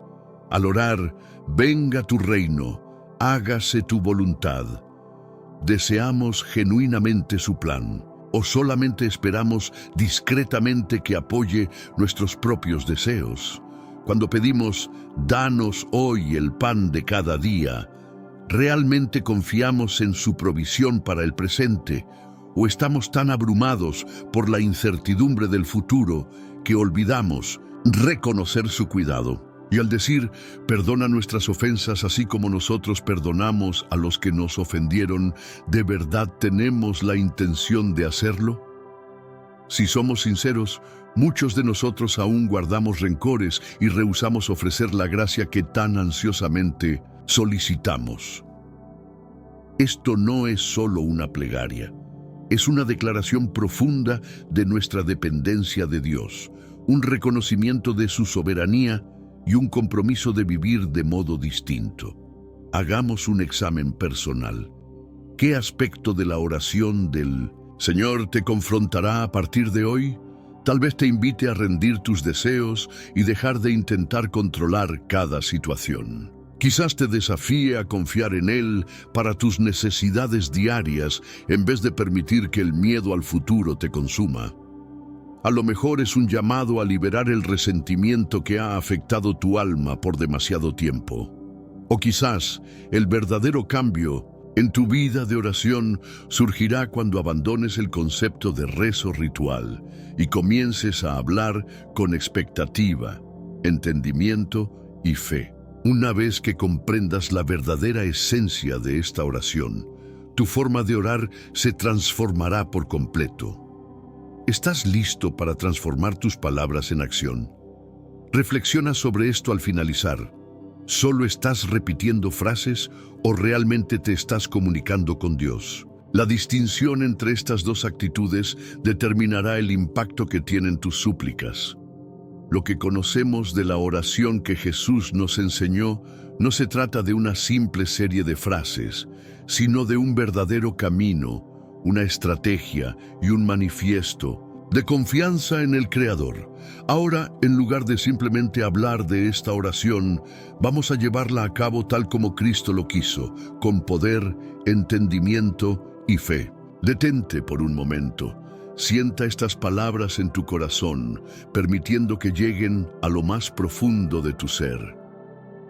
Al orar, venga tu reino, hágase tu voluntad. ¿Deseamos genuinamente su plan o solamente esperamos discretamente que apoye nuestros propios deseos? Cuando pedimos, danos hoy el pan de cada día, ¿realmente confiamos en su provisión para el presente? ¿O estamos tan abrumados por la incertidumbre del futuro que olvidamos reconocer su cuidado? Y al decir, perdona nuestras ofensas así como nosotros perdonamos a los que nos ofendieron, ¿de verdad tenemos la intención de hacerlo? Si somos sinceros, muchos de nosotros aún guardamos rencores y rehusamos ofrecer la gracia que tan ansiosamente solicitamos. Esto no es solo una plegaria. Es una declaración profunda de nuestra dependencia de Dios, un reconocimiento de su soberanía y un compromiso de vivir de modo distinto. Hagamos un examen personal. ¿Qué aspecto de la oración del Señor te confrontará a partir de hoy? Tal vez te invite a rendir tus deseos y dejar de intentar controlar cada situación. Quizás te desafíe a confiar en Él para tus necesidades diarias en vez de permitir que el miedo al futuro te consuma. A lo mejor es un llamado a liberar el resentimiento que ha afectado tu alma por demasiado tiempo. O quizás el verdadero cambio en tu vida de oración surgirá cuando abandones el concepto de rezo ritual y comiences a hablar con expectativa, entendimiento y fe. Una vez que comprendas la verdadera esencia de esta oración, tu forma de orar se transformará por completo. ¿Estás listo para transformar tus palabras en acción? Reflexiona sobre esto al finalizar. ¿Solo estás repitiendo frases o realmente te estás comunicando con Dios? La distinción entre estas dos actitudes determinará el impacto que tienen tus súplicas. Lo que conocemos de la oración que Jesús nos enseñó no se trata de una simple serie de frases, sino de un verdadero camino, una estrategia y un manifiesto de confianza en el Creador. Ahora, en lugar de simplemente hablar de esta oración, vamos a llevarla a cabo tal como Cristo lo quiso, con poder, entendimiento y fe. Detente por un momento. Sienta estas palabras en tu corazón, permitiendo que lleguen a lo más profundo de tu ser.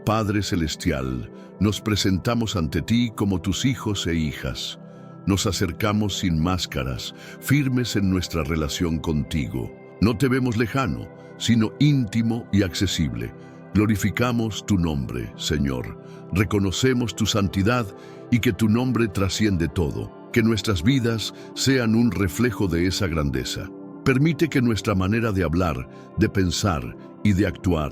Padre Celestial, nos presentamos ante ti como tus hijos e hijas. Nos acercamos sin máscaras, firmes en nuestra relación contigo. No te vemos lejano, sino íntimo y accesible. Glorificamos tu nombre, Señor. Reconocemos tu santidad y que tu nombre trasciende todo. Que nuestras vidas sean un reflejo de esa grandeza. Permite que nuestra manera de hablar, de pensar y de actuar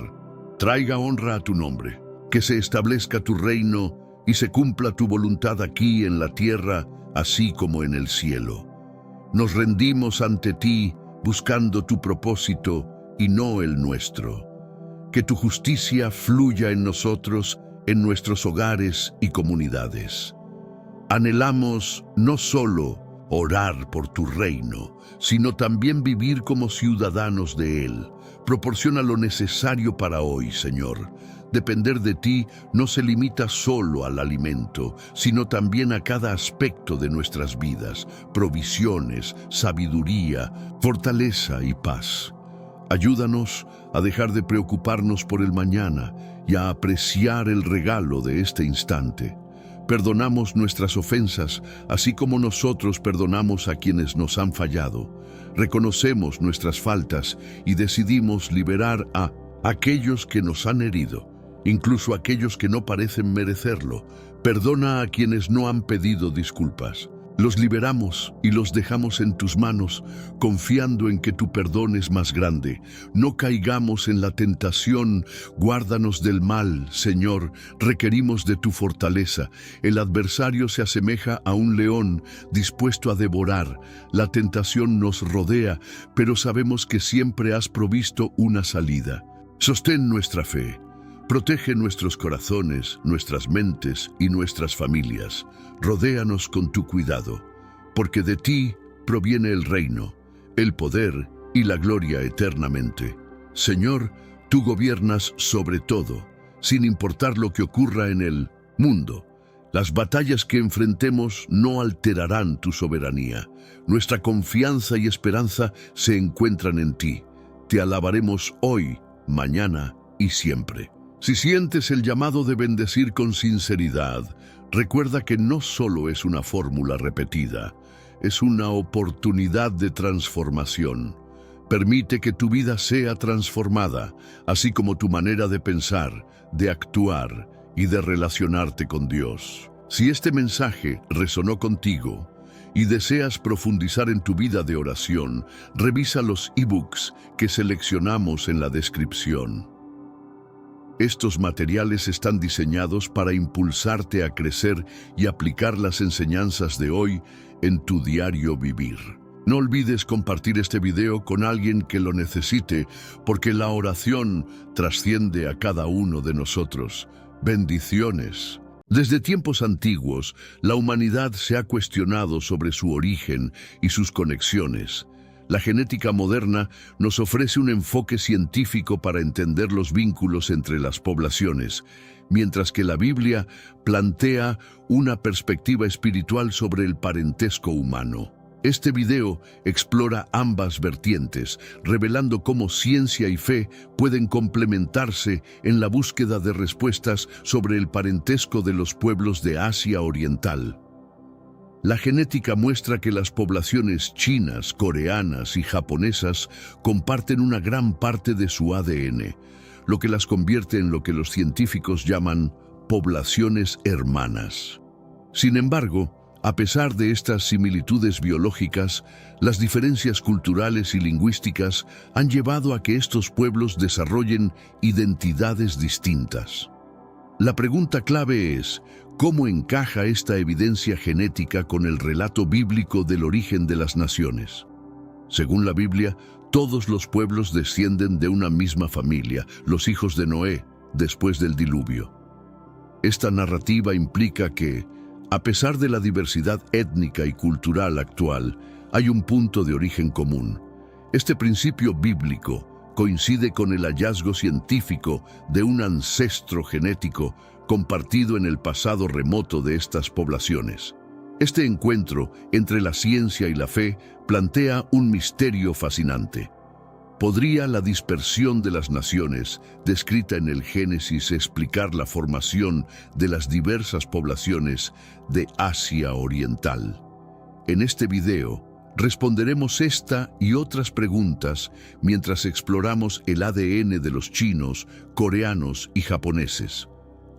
traiga honra a tu nombre. Que se establezca tu reino y se cumpla tu voluntad aquí en la tierra, así como en el cielo. Nos rendimos ante ti buscando tu propósito y no el nuestro. Que tu justicia fluya en nosotros, en nuestros hogares y comunidades. Anhelamos no solo orar por tu reino, sino también vivir como ciudadanos de él, Proporciona lo necesario para hoy, Señor. Depender de ti no se limita solo al alimento, sino también a cada aspecto de nuestras vidas, provisiones, sabiduría, fortaleza y paz. Ayúdanos a dejar de preocuparnos por el mañana y a apreciar el regalo de este instante. Perdonamos nuestras ofensas, así como nosotros perdonamos a quienes nos han fallado. Reconocemos nuestras faltas y decidimos liberar a aquellos que nos han herido, incluso aquellos que no parecen merecerlo. Perdona a quienes no han pedido disculpas. Los liberamos y los dejamos en tus manos, confiando en que tu perdón es más grande. No caigamos en la tentación, guárdanos del mal, Señor. Requerimos de tu fortaleza. El adversario se asemeja a un león dispuesto a devorar. La tentación nos rodea, pero sabemos que siempre has provisto una salida. Sostén nuestra fe. Protege nuestros corazones, nuestras mentes y nuestras familias. Rodéanos con tu cuidado, porque de ti proviene el reino, el poder y la gloria eternamente. Señor, tú gobiernas sobre todo, sin importar lo que ocurra en el mundo. Las batallas que enfrentemos no alterarán tu soberanía. Nuestra confianza y esperanza se encuentran en ti. Te alabaremos hoy, mañana y siempre. Si sientes el llamado de bendecir con sinceridad, recuerda que no solo es una fórmula repetida, es una oportunidad de transformación. Permite que tu vida sea transformada, así como tu manera de pensar, de actuar y de relacionarte con Dios. Si este mensaje resonó contigo y deseas profundizar en tu vida de oración, revisa los ebooks que seleccionamos en la descripción. Estos materiales están diseñados para impulsarte a crecer y aplicar las enseñanzas de hoy en tu diario vivir. No olvides compartir este video con alguien que lo necesite, porque la oración trasciende a cada uno de nosotros. Bendiciones. Desde tiempos antiguos, la humanidad se ha cuestionado sobre su origen y sus conexiones. La genética moderna nos ofrece un enfoque científico para entender los vínculos entre las poblaciones, mientras que la Biblia plantea una perspectiva espiritual sobre el parentesco humano. Este video explora ambas vertientes, revelando cómo ciencia y fe pueden complementarse en la búsqueda de respuestas sobre el parentesco de los pueblos de Asia Oriental. La genética muestra que las poblaciones chinas, coreanas y japonesas comparten una gran parte de su ADN, lo que las convierte en lo que los científicos llaman poblaciones hermanas. Sin embargo, a pesar de estas similitudes biológicas, las diferencias culturales y lingüísticas han llevado a que estos pueblos desarrollen identidades distintas. La pregunta clave es, ¿cómo encaja esta evidencia genética con el relato bíblico del origen de las naciones? Según la Biblia, todos los pueblos descienden de una misma familia, los hijos de Noé, después del diluvio. Esta narrativa implica que, a pesar de la diversidad étnica y cultural actual, hay un punto de origen común. Este principio bíblico coincide con el hallazgo científico de un ancestro genético compartido en el pasado remoto de estas poblaciones. Este encuentro entre la ciencia y la fe plantea un misterio fascinante. ¿Podría la dispersión de las naciones, descrita en el Génesis, explicar la formación de las diversas poblaciones de Asia Oriental? En este video, responderemos esta y otras preguntas mientras exploramos el ADN de los chinos, coreanos y japoneses.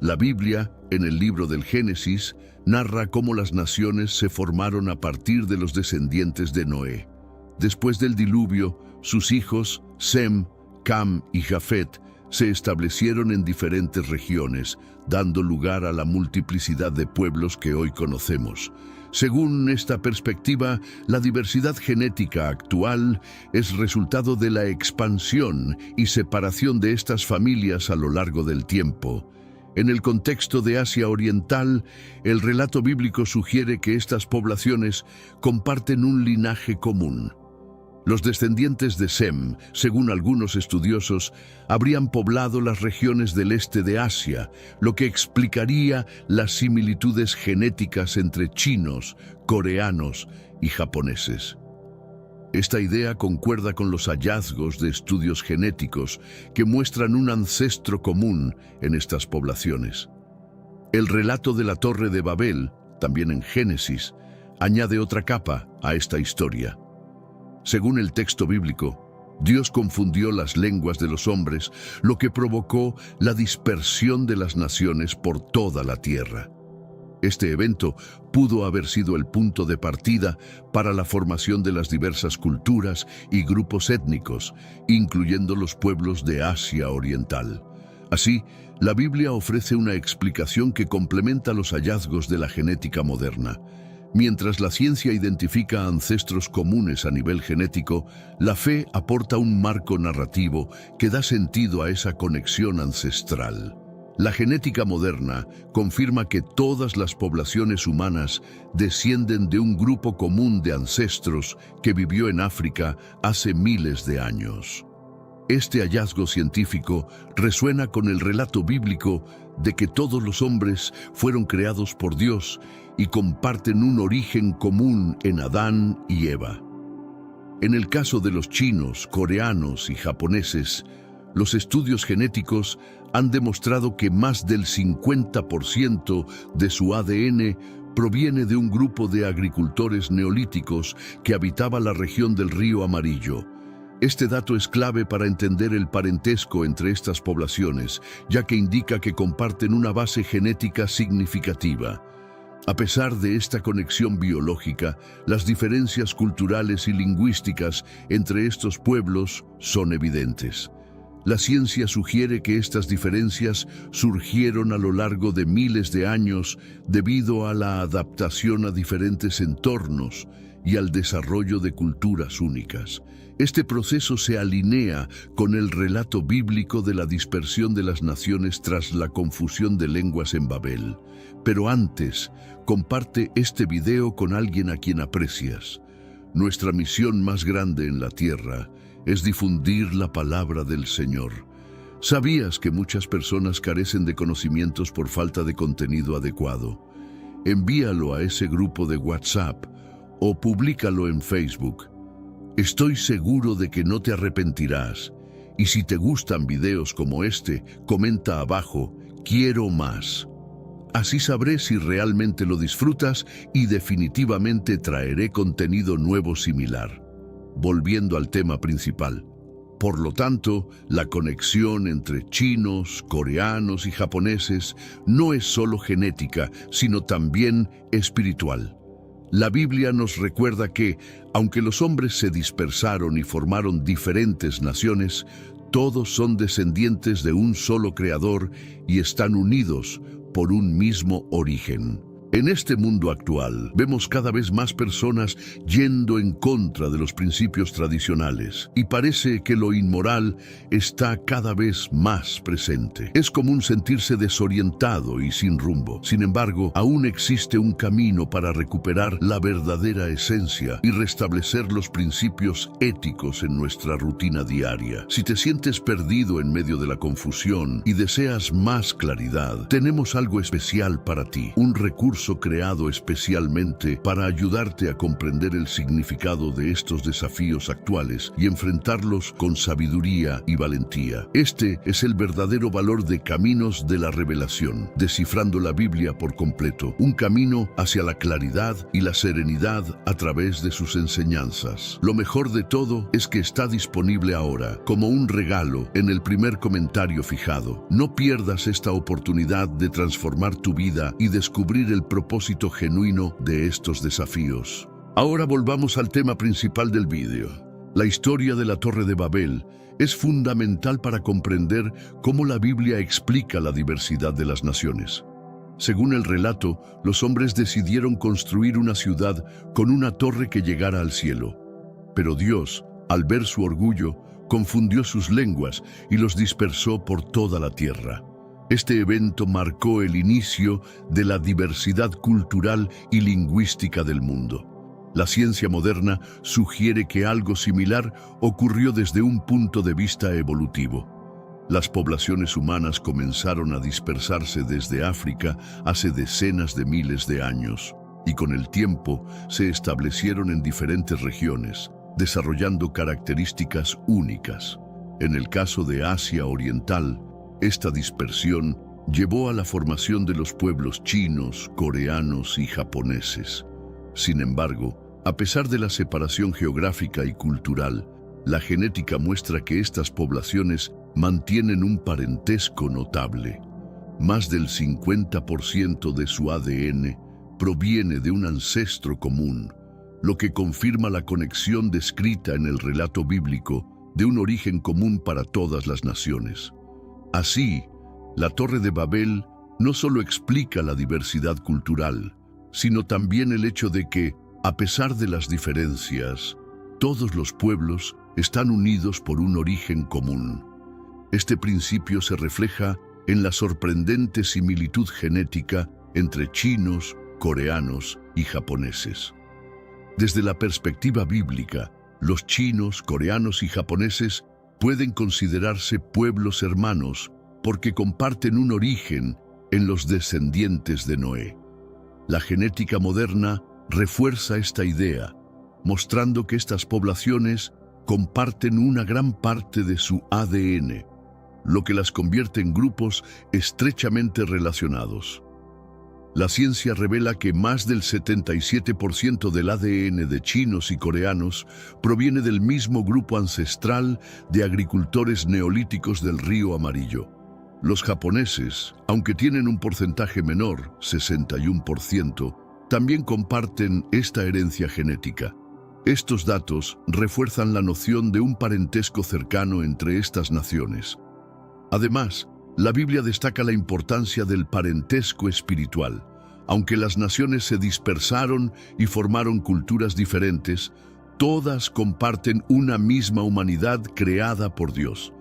La Biblia, en el libro del Génesis, narra cómo las naciones se formaron a partir de los descendientes de Noé. Después del diluvio, sus hijos, Sem, Cam y Jafet, se establecieron en diferentes regiones, dando lugar a la multiplicidad de pueblos que hoy conocemos. Según esta perspectiva, la diversidad genética actual es resultado de la expansión y separación de estas familias a lo largo del tiempo. En el contexto de Asia Oriental, el relato bíblico sugiere que estas poblaciones comparten un linaje común. Los descendientes de Sem, según algunos estudiosos, habrían poblado las regiones del este de Asia, lo que explicaría las similitudes genéticas entre chinos, coreanos y japoneses. Esta idea concuerda con los hallazgos de estudios genéticos que muestran un ancestro común en estas poblaciones. El relato de la Torre de Babel, también en Génesis, añade otra capa a esta historia. Según el texto bíblico, Dios confundió las lenguas de los hombres, lo que provocó la dispersión de las naciones por toda la tierra. Este evento pudo haber sido el punto de partida para la formación de las diversas culturas y grupos étnicos, incluyendo los pueblos de Asia Oriental. Así, la Biblia ofrece una explicación que complementa los hallazgos de la genética moderna. Mientras la ciencia identifica ancestros comunes a nivel genético, la fe aporta un marco narrativo que da sentido a esa conexión ancestral. La genética moderna confirma que todas las poblaciones humanas descienden de un grupo común de ancestros que vivió en África hace miles de años. Este hallazgo científico resuena con el relato bíblico de que todos los hombres fueron creados por Dios y comparten un origen común en Adán y Eva. En el caso de los chinos, coreanos y japoneses, los estudios genéticos han demostrado que más del 50% de su ADN proviene de un grupo de agricultores neolíticos que habitaba la región del Río Amarillo. Este dato es clave para entender el parentesco entre estas poblaciones, ya que indica que comparten una base genética significativa. A pesar de esta conexión biológica, las diferencias culturales y lingüísticas entre estos pueblos son evidentes. La ciencia sugiere que estas diferencias surgieron a lo largo de miles de años debido a la adaptación a diferentes entornos y al desarrollo de culturas únicas. Este proceso se alinea con el relato bíblico de la dispersión de las naciones tras la confusión de lenguas en Babel. Pero antes, comparte este video con alguien a quien aprecias. Nuestra misión más grande en la tierra es difundir la palabra del Señor. ¿Sabías que muchas personas carecen de conocimientos por falta de contenido adecuado? Envíalo a ese grupo de WhatsApp o públicalo en Facebook. Estoy seguro de que no te arrepentirás. Y si te gustan videos como este, comenta abajo, quiero más. Así sabré si realmente lo disfrutas y definitivamente traeré contenido nuevo similar. Volviendo al tema principal. Por lo tanto, la conexión entre chinos, coreanos y japoneses no es solo genética, sino también espiritual. La Biblia nos recuerda que, aunque los hombres se dispersaron y formaron diferentes naciones, todos son descendientes de un solo Creador y están unidos por un mismo origen. En este mundo actual, vemos cada vez más personas yendo en contra de los principios tradicionales y parece que lo inmoral está cada vez más presente. Es común sentirse desorientado y sin rumbo. Sin embargo, aún existe un camino para recuperar la verdadera esencia y restablecer los principios éticos en nuestra rutina diaria. Si te sientes perdido en medio de la confusión y deseas más claridad, tenemos algo especial para ti, un recurso creado especialmente para ayudarte a comprender el significado de estos desafíos actuales y enfrentarlos con sabiduría y valentía. Este es el verdadero valor de Caminos de la Revelación, descifrando la Biblia por completo, un camino hacia la claridad y la serenidad a través de sus enseñanzas. Lo mejor de todo es que está disponible ahora, como un regalo, en el primer comentario fijado. No pierdas esta oportunidad de transformar tu vida y descubrir el propósito genuino de estos desafíos. Ahora volvamos al tema principal del vídeo. La historia de la Torre de Babel es fundamental para comprender cómo la Biblia explica la diversidad de las naciones. Según el relato, los hombres decidieron construir una ciudad con una torre que llegara al cielo. Pero Dios, al ver su orgullo, confundió sus lenguas y los dispersó por toda la tierra. Este evento marcó el inicio de la diversidad cultural y lingüística del mundo. La ciencia moderna sugiere que algo similar ocurrió desde un punto de vista evolutivo. Las poblaciones humanas comenzaron a dispersarse desde África hace decenas de miles de años, y con el tiempo se establecieron en diferentes regiones, desarrollando características únicas. En el caso de Asia Oriental, esta dispersión llevó a la formación de los pueblos chinos, coreanos y japoneses. Sin embargo, a pesar de la separación geográfica y cultural, la genética muestra que estas poblaciones mantienen un parentesco notable. Más del 50% de su ADN proviene de un ancestro común, lo que confirma la conexión descrita en el relato bíblico de un origen común para todas las naciones. Así, la Torre de Babel no solo explica la diversidad cultural, sino también el hecho de que, a pesar de las diferencias, todos los pueblos están unidos por un origen común. Este principio se refleja en la sorprendente similitud genética entre chinos, coreanos y japoneses. Desde la perspectiva bíblica, los chinos, coreanos y japoneses pueden considerarse pueblos hermanos porque comparten un origen en los descendientes de Noé. La genética moderna refuerza esta idea, mostrando que estas poblaciones comparten una gran parte de su ADN, lo que las convierte en grupos estrechamente relacionados. La ciencia revela que más del 77% del ADN de chinos y coreanos proviene del mismo grupo ancestral de agricultores neolíticos del Río Amarillo. Los japoneses, aunque tienen un porcentaje menor, 61%, también comparten esta herencia genética. Estos datos refuerzan la noción de un parentesco cercano entre estas naciones. Además, la Biblia destaca la importancia del parentesco espiritual. Aunque las naciones se dispersaron y formaron culturas diferentes, todas comparten una misma humanidad creada por Dios.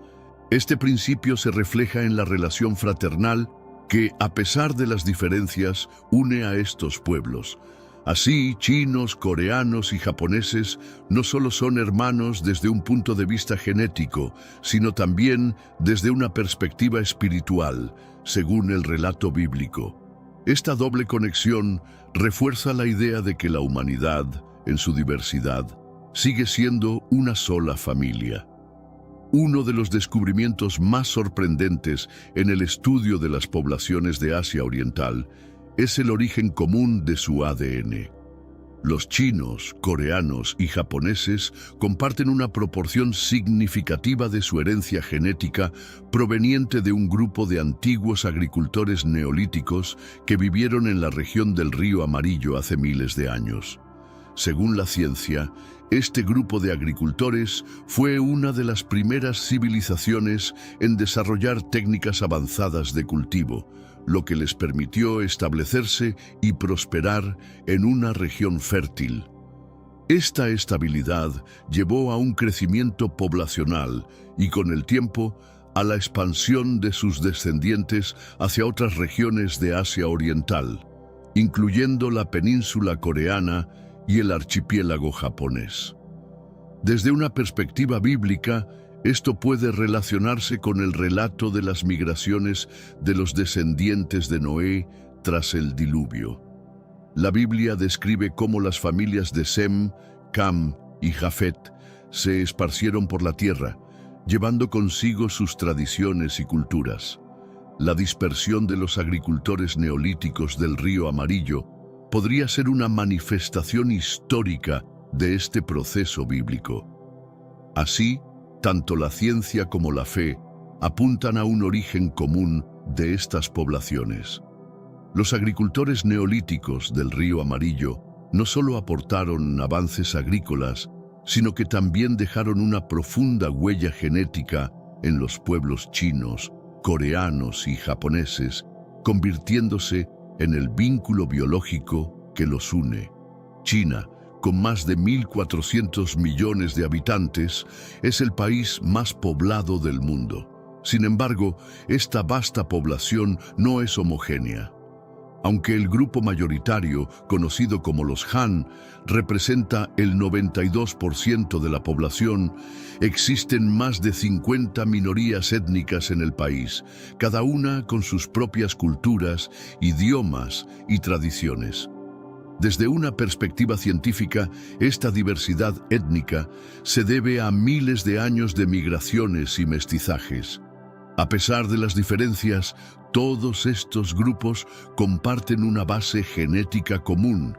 Este principio se refleja en la relación fraternal que, a pesar de las diferencias, une a estos pueblos. Así, chinos, coreanos y japoneses no solo son hermanos desde un punto de vista genético, sino también desde una perspectiva espiritual, según el relato bíblico. Esta doble conexión refuerza la idea de que la humanidad, en su diversidad, sigue siendo una sola familia. Uno de los descubrimientos más sorprendentes en el estudio de las poblaciones de Asia Oriental es el origen común de su ADN. Los chinos, coreanos y japoneses comparten una proporción significativa de su herencia genética proveniente de un grupo de antiguos agricultores neolíticos que vivieron en la región del Río Amarillo hace miles de años. Según la ciencia, este grupo de agricultores fue una de las primeras civilizaciones en desarrollar técnicas avanzadas de cultivo, lo que les permitió establecerse y prosperar en una región fértil. Esta estabilidad llevó a un crecimiento poblacional y, con el tiempo, a la expansión de sus descendientes hacia otras regiones de Asia Oriental, incluyendo la península coreana y el archipiélago japonés. Desde una perspectiva bíblica, esto puede relacionarse con el relato de las migraciones de los descendientes de Noé tras el diluvio. La Biblia describe cómo las familias de Sem, Cam y Jafet se esparcieron por la tierra, llevando consigo sus tradiciones y culturas. La dispersión de los agricultores neolíticos del Río Amarillo podría ser una manifestación histórica de este proceso bíblico. Así, tanto la ciencia como la fe apuntan a un origen común de estas poblaciones. Los agricultores neolíticos del Río Amarillo no solo aportaron avances agrícolas, sino que también dejaron una profunda huella genética en los pueblos chinos, coreanos y japoneses, convirtiéndose en el vínculo biológico que los une. China, con más de 1.400 millones de habitantes, es el país más poblado del mundo. Sin embargo, esta vasta población no es homogénea. Aunque el grupo mayoritario, conocido como los Han, representa el 92% de la población, existen más de 50 minorías étnicas en el país, cada una con sus propias culturas, idiomas y tradiciones. Desde una perspectiva científica, esta diversidad étnica se debe a miles de años de migraciones y mestizajes. A pesar de las diferencias, todos estos grupos comparten una base genética común,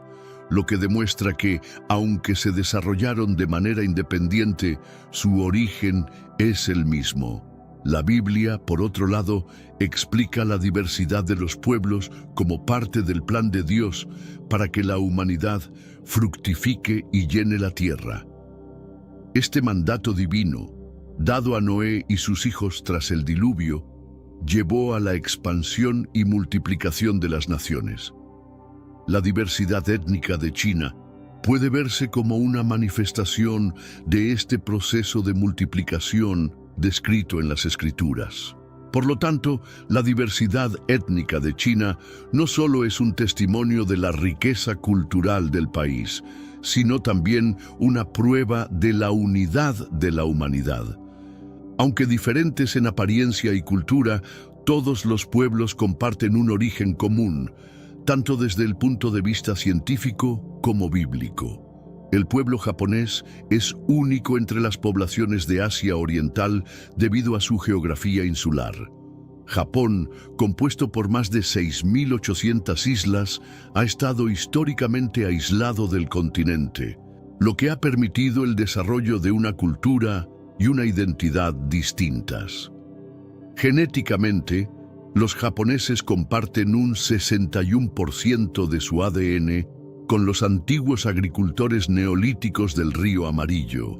lo que demuestra que, aunque se desarrollaron de manera independiente, su origen es el mismo. La Biblia, por otro lado, explica la diversidad de los pueblos como parte del plan de Dios para que la humanidad fructifique y llene la tierra. Este mandato divino, dado a Noé y sus hijos tras el diluvio, llevó a la expansión y multiplicación de las naciones. La diversidad étnica de China puede verse como una manifestación de este proceso de multiplicación descrito en las Escrituras. Por lo tanto, la diversidad étnica de China no solo es un testimonio de la riqueza cultural del país, sino también una prueba de la unidad de la humanidad. Aunque diferentes en apariencia y cultura, todos los pueblos comparten un origen común, tanto desde el punto de vista científico como bíblico. El pueblo japonés es único entre las poblaciones de Asia Oriental debido a su geografía insular. Japón, compuesto por más de 6.800 islas, ha estado históricamente aislado del continente, lo que ha permitido el desarrollo de una cultura y una identidad distintas. Genéticamente, los japoneses comparten un 61% de su ADN con los antiguos agricultores neolíticos del Río Amarillo,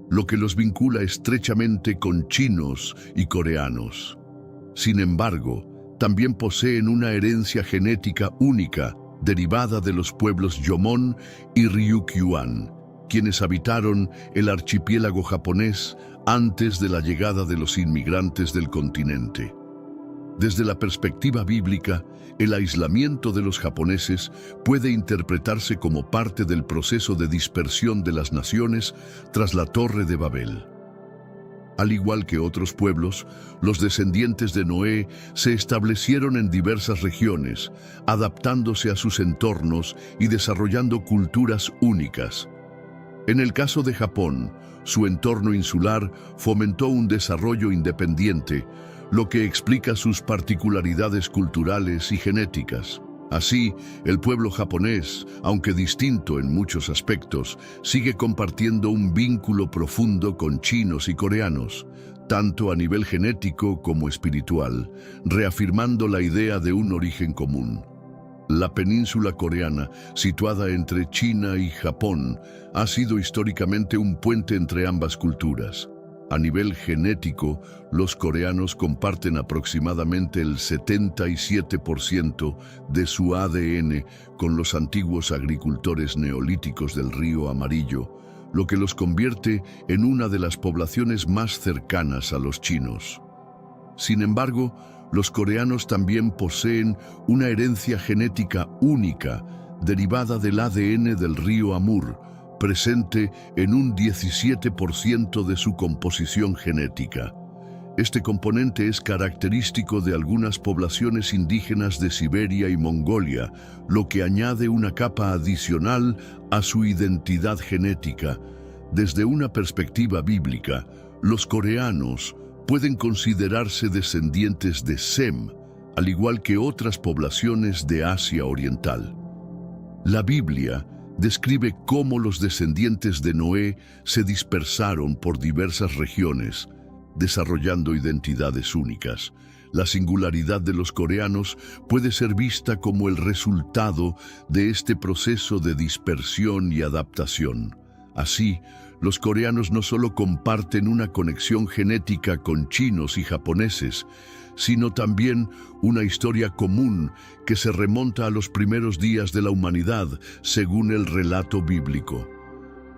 lo que los vincula estrechamente con chinos y coreanos. Sin embargo, también poseen una herencia genética única derivada de los pueblos Jomon y Ryukyuan, quienes habitaron el archipiélago japonés antes de la llegada de los inmigrantes del continente. Desde la perspectiva bíblica, el aislamiento de los japoneses puede interpretarse como parte del proceso de dispersión de las naciones tras la Torre de Babel. Al igual que otros pueblos, los descendientes de Noé se establecieron en diversas regiones, adaptándose a sus entornos y desarrollando culturas únicas. En el caso de Japón, su entorno insular fomentó un desarrollo independiente, lo que explica sus particularidades culturales y genéticas. Así, el pueblo japonés, aunque distinto en muchos aspectos, sigue compartiendo un vínculo profundo con chinos y coreanos, tanto a nivel genético como espiritual, reafirmando la idea de un origen común. La península coreana, situada entre China y Japón, ha sido históricamente un puente entre ambas culturas. A nivel genético, los coreanos comparten aproximadamente el 77% de su ADN con los antiguos agricultores neolíticos del Río Amarillo, lo que los convierte en una de las poblaciones más cercanas a los chinos. Sin embargo, los coreanos también poseen una herencia genética única derivada del ADN del río Amur, presente en un 17% de su composición genética. Este componente es característico de algunas poblaciones indígenas de Siberia y Mongolia, lo que añade una capa adicional a su identidad genética. Desde una perspectiva bíblica, los coreanos pueden considerarse descendientes de Sem, al igual que otras poblaciones de Asia Oriental. La Biblia describe cómo los descendientes de Noé se dispersaron por diversas regiones, desarrollando identidades únicas. La singularidad de los coreanos puede ser vista como el resultado de este proceso de dispersión y adaptación. Así, los coreanos no solo comparten una conexión genética con chinos y japoneses, sino también una historia común que se remonta a los primeros días de la humanidad, según el relato bíblico.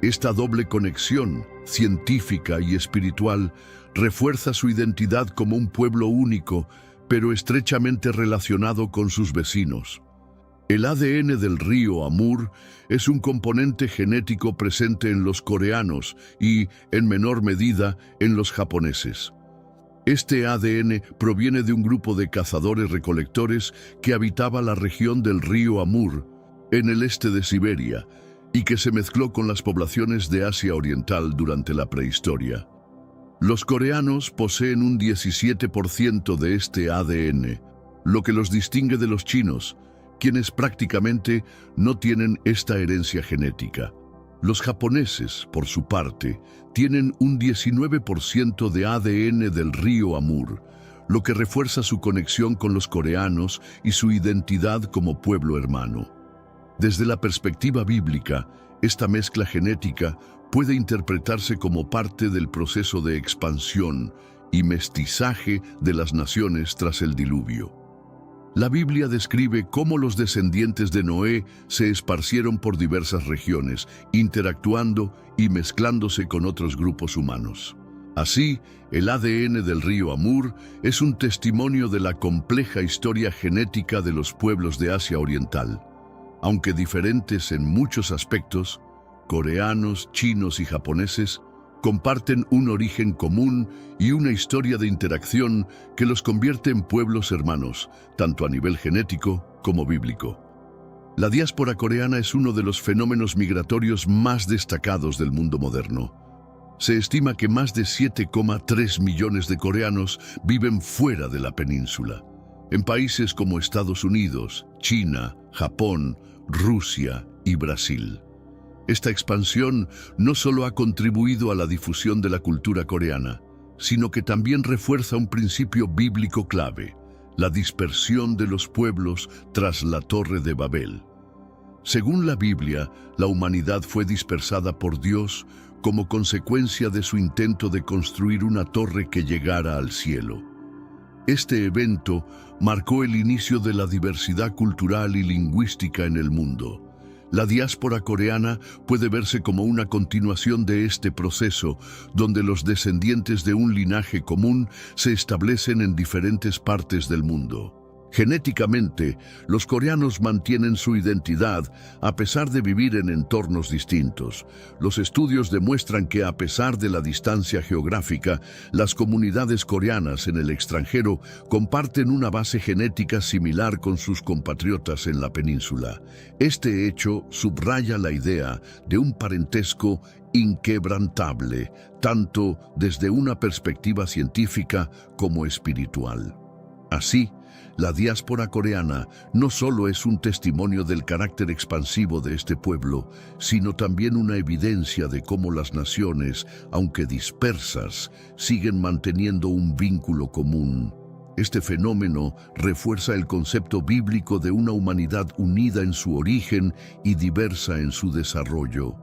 Esta doble conexión, científica y espiritual, refuerza su identidad como un pueblo único, pero estrechamente relacionado con sus vecinos. El ADN del río Amur es un componente genético presente en los coreanos y, en menor medida, en los japoneses. Este ADN proviene de un grupo de cazadores-recolectores que habitaba la región del río Amur, en el este de Siberia, y que se mezcló con las poblaciones de Asia Oriental durante la prehistoria. Los coreanos poseen un 17% de este ADN, lo que los distingue de los chinos, quienes prácticamente no tienen esta herencia genética. Los japoneses, por su parte, tienen un 19% de ADN del río Amur, lo que refuerza su conexión con los coreanos y su identidad como pueblo hermano. Desde la perspectiva bíblica, esta mezcla genética puede interpretarse como parte del proceso de expansión y mestizaje de las naciones tras el diluvio. La Biblia describe cómo los descendientes de Noé se esparcieron por diversas regiones, interactuando y mezclándose con otros grupos humanos. Así, el ADN del río Amur es un testimonio de la compleja historia genética de los pueblos de Asia Oriental. Aunque diferentes en muchos aspectos, coreanos, chinos y japoneses comparten un origen común y una historia de interacción que los convierte en pueblos hermanos, tanto a nivel genético como bíblico. La diáspora coreana es uno de los fenómenos migratorios más destacados del mundo moderno. Se estima que más de 7,3 millones de coreanos viven fuera de la península, en países como Estados Unidos, China, Japón, Rusia y Brasil. Esta expansión no solo ha contribuido a la difusión de la cultura coreana, sino que también refuerza un principio bíblico clave: la dispersión de los pueblos tras la Torre de Babel. Según la Biblia, la humanidad fue dispersada por Dios como consecuencia de su intento de construir una torre que llegara al cielo. Este evento marcó el inicio de la diversidad cultural y lingüística en el mundo. La diáspora coreana puede verse como una continuación de este proceso, donde los descendientes de un linaje común se establecen en diferentes partes del mundo. Genéticamente, los coreanos mantienen su identidad a pesar de vivir en entornos distintos. Los estudios demuestran que, a pesar de la distancia geográfica, las comunidades coreanas en el extranjero comparten una base genética similar con sus compatriotas en la península. Este hecho subraya la idea de un parentesco inquebrantable, tanto desde una perspectiva científica como espiritual. Así, la diáspora coreana no solo es un testimonio del carácter expansivo de este pueblo, sino también una evidencia de cómo las naciones, aunque dispersas, siguen manteniendo un vínculo común. Este fenómeno refuerza el concepto bíblico de una humanidad unida en su origen y diversa en su desarrollo.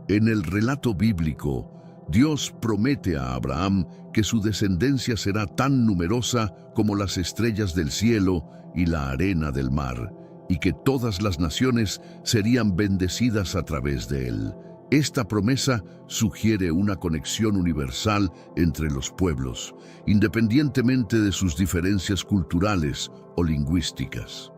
En el relato bíblico, Dios promete a Abraham que su descendencia será tan numerosa como las estrellas del cielo y la arena del mar, y que todas las naciones serían bendecidas a través de él. Esta promesa sugiere una conexión universal entre los pueblos, independientemente de sus diferencias culturales o lingüísticas.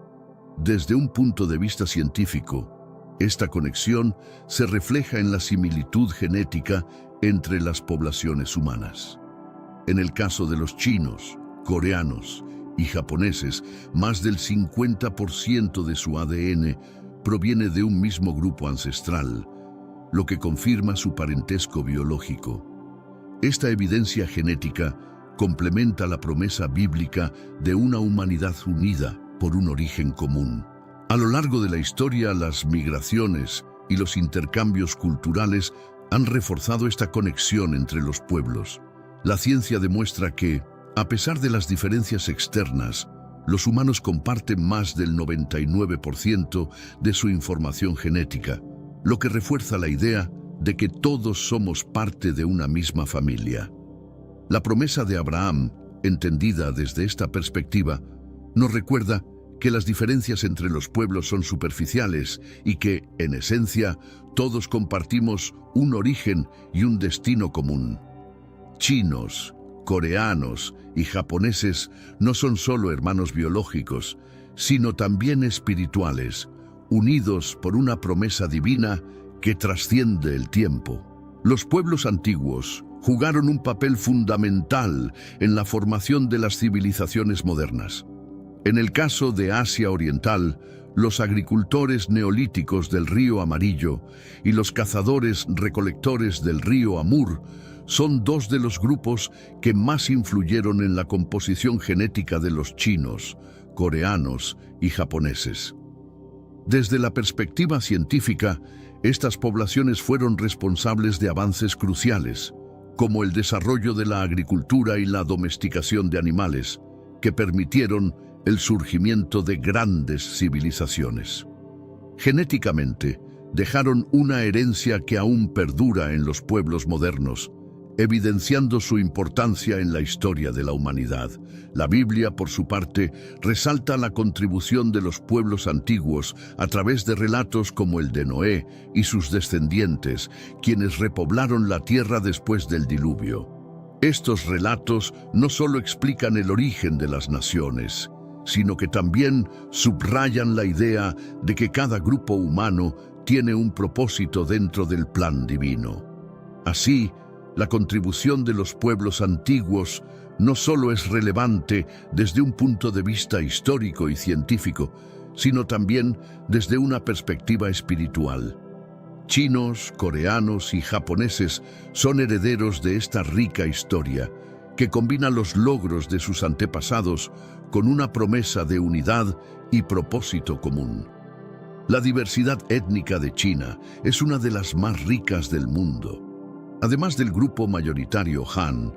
Desde un punto de vista científico, esta conexión se refleja en la similitud genética entre las poblaciones humanas. En el caso de los chinos, coreanos y japoneses, más del 50% de su ADN proviene de un mismo grupo ancestral, lo que confirma su parentesco biológico. Esta evidencia genética complementa la promesa bíblica de una humanidad unida por un origen común. A lo largo de la historia, las migraciones y los intercambios culturales han reforzado esta conexión entre los pueblos. La ciencia demuestra que, a pesar de las diferencias externas, los humanos comparten más del 99% de su información genética, lo que refuerza la idea de que todos somos parte de una misma familia. La promesa de Abraham, entendida desde esta perspectiva, nos recuerda que las diferencias entre los pueblos son superficiales y que, en esencia, todos compartimos un origen y un destino común. Chinos, coreanos y japoneses no son solo hermanos biológicos, sino también espirituales, unidos por una promesa divina que trasciende el tiempo. Los pueblos antiguos jugaron un papel fundamental en la formación de las civilizaciones modernas. En el caso de Asia Oriental, los agricultores neolíticos del río Amarillo y los cazadores-recolectores del río Amur son dos de los grupos que más influyeron en la composición genética de los chinos, coreanos y japoneses. Desde la perspectiva científica, estas poblaciones fueron responsables de avances cruciales, como el desarrollo de la agricultura y la domesticación de animales, que permitieron el surgimiento de grandes civilizaciones. Genéticamente, dejaron una herencia que aún perdura en los pueblos modernos, evidenciando su importancia en la historia de la humanidad. La Biblia, por su parte, resalta la contribución de los pueblos antiguos a través de relatos como el de Noé y sus descendientes, quienes repoblaron la tierra después del diluvio. Estos relatos no solo explican el origen de las naciones, sino que también subrayan la idea de que cada grupo humano tiene un propósito dentro del plan divino. Así, la contribución de los pueblos antiguos no solo es relevante desde un punto de vista histórico y científico, sino también desde una perspectiva espiritual. Chinos, coreanos y japoneses son herederos de esta rica historia, que combina los logros de sus antepasados con una promesa de unidad y propósito común. La diversidad étnica de China es una de las más ricas del mundo. Además del grupo mayoritario Han,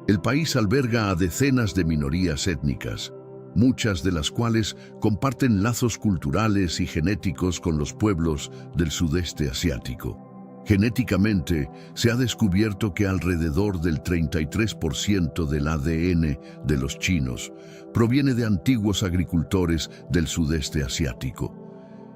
el país alberga a decenas de minorías étnicas, muchas de las cuales comparten lazos culturales y genéticos con los pueblos del sudeste asiático. Genéticamente, se ha descubierto que alrededor del 33% del ADN de los chinos proviene de antiguos agricultores del sudeste asiático.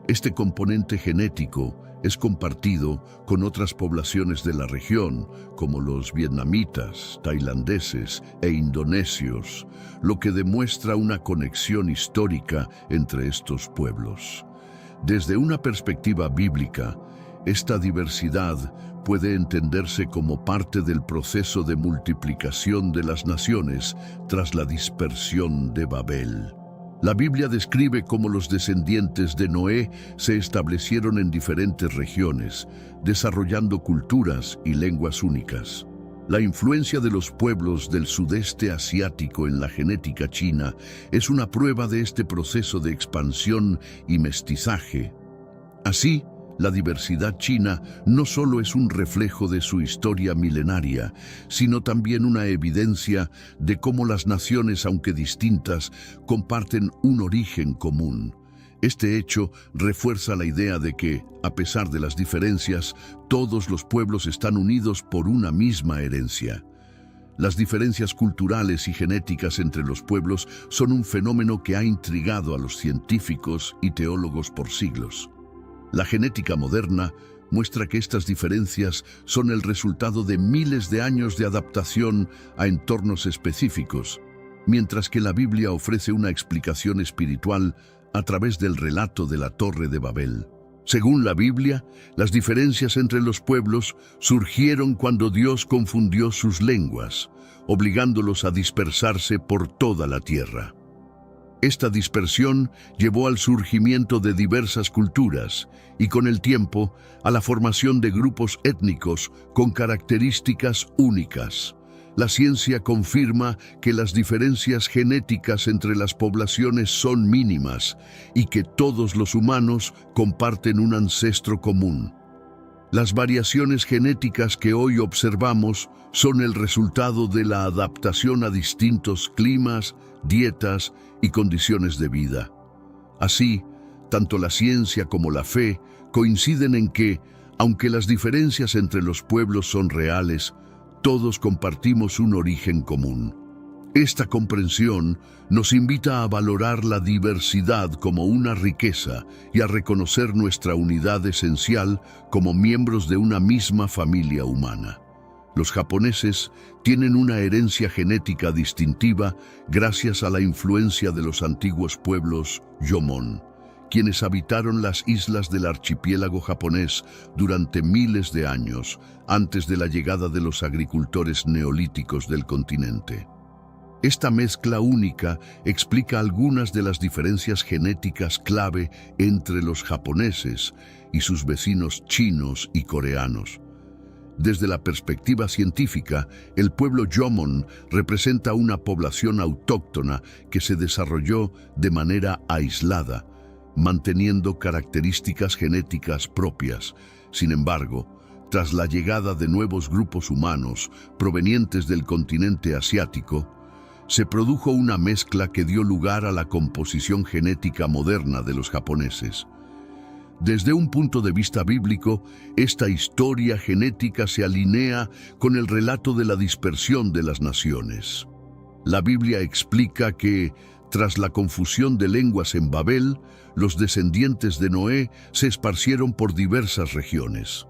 Este componente genético es compartido con otras poblaciones de la región, como los vietnamitas, tailandeses e indonesios, lo que demuestra una conexión histórica entre estos pueblos. Desde una perspectiva bíblica, esta diversidad puede entenderse como parte del proceso de multiplicación de las naciones tras la dispersión de Babel. La Biblia describe cómo los descendientes de Noé se establecieron en diferentes regiones, desarrollando culturas y lenguas únicas. La influencia de los pueblos del sudeste asiático en la genética china es una prueba de este proceso de expansión y mestizaje. Así, la diversidad china no solo es un reflejo de su historia milenaria, sino también una evidencia de cómo las naciones, aunque distintas, comparten un origen común. Este hecho refuerza la idea de que, a pesar de las diferencias, todos los pueblos están unidos por una misma herencia. Las diferencias culturales y genéticas entre los pueblos son un fenómeno que ha intrigado a los científicos y teólogos por siglos. La genética moderna muestra que estas diferencias son el resultado de miles de años de adaptación a entornos específicos, mientras que la Biblia ofrece una explicación espiritual a través del relato de la Torre de Babel. Según la Biblia, las diferencias entre los pueblos surgieron cuando Dios confundió sus lenguas, obligándolos a dispersarse por toda la tierra. Esta dispersión llevó al surgimiento de diversas culturas y, con el tiempo, a la formación de grupos étnicos con características únicas. La ciencia confirma que las diferencias genéticas entre las poblaciones son mínimas y que todos los humanos comparten un ancestro común. Las variaciones genéticas que hoy observamos son el resultado de la adaptación a distintos climas, dietas y condiciones de vida. Así, tanto la ciencia como la fe coinciden en que, aunque las diferencias entre los pueblos son reales, todos compartimos un origen común. Esta comprensión nos invita a valorar la diversidad como una riqueza y a reconocer nuestra unidad esencial como miembros de una misma familia humana. Los japoneses tienen una herencia genética distintiva gracias a la influencia de los antiguos pueblos Jomon, quienes habitaron las islas del archipiélago japonés durante miles de años antes de la llegada de los agricultores neolíticos del continente. Esta mezcla única explica algunas de las diferencias genéticas clave entre los japoneses y sus vecinos chinos y coreanos. Desde la perspectiva científica, el pueblo Jomon representa una población autóctona que se desarrolló de manera aislada, manteniendo características genéticas propias. Sin embargo, tras la llegada de nuevos grupos humanos provenientes del continente asiático, se produjo una mezcla que dio lugar a la composición genética moderna de los japoneses. Desde un punto de vista bíblico, esta historia genética se alinea con el relato de la dispersión de las naciones. La Biblia explica que, tras la confusión de lenguas en Babel, los descendientes de Noé se esparcieron por diversas regiones.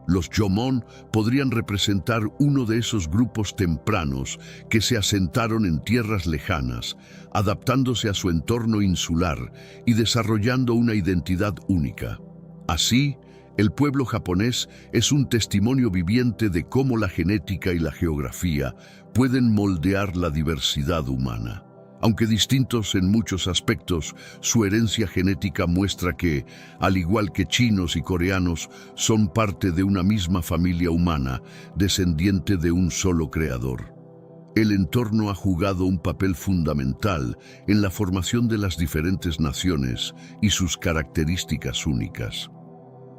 Los Jomon podrían representar uno de esos grupos tempranos que se asentaron en tierras lejanas, adaptándose a su entorno insular y desarrollando una identidad única. Así, el pueblo japonés es un testimonio viviente de cómo la genética y la geografía pueden moldear la diversidad humana. Aunque distintos en muchos aspectos, su herencia genética muestra que, al igual que chinos y coreanos, son parte de una misma familia humana, descendiente de un solo creador. El entorno ha jugado un papel fundamental en la formación de las diferentes naciones y sus características únicas.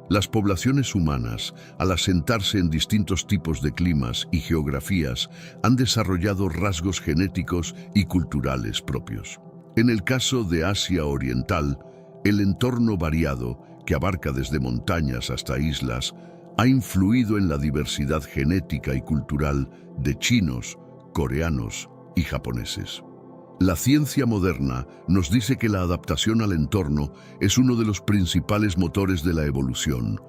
Las poblaciones humanas, al asentarse en distintos tipos de climas y geografías, han desarrollado rasgos genéticos y culturales propios. En el caso de Asia Oriental, el entorno variado, que abarca desde montañas hasta islas, ha influido en la diversidad genética y cultural de chinos, coreanos y japoneses. La ciencia moderna nos dice que la adaptación al entorno es uno de los principales motores de la evolución.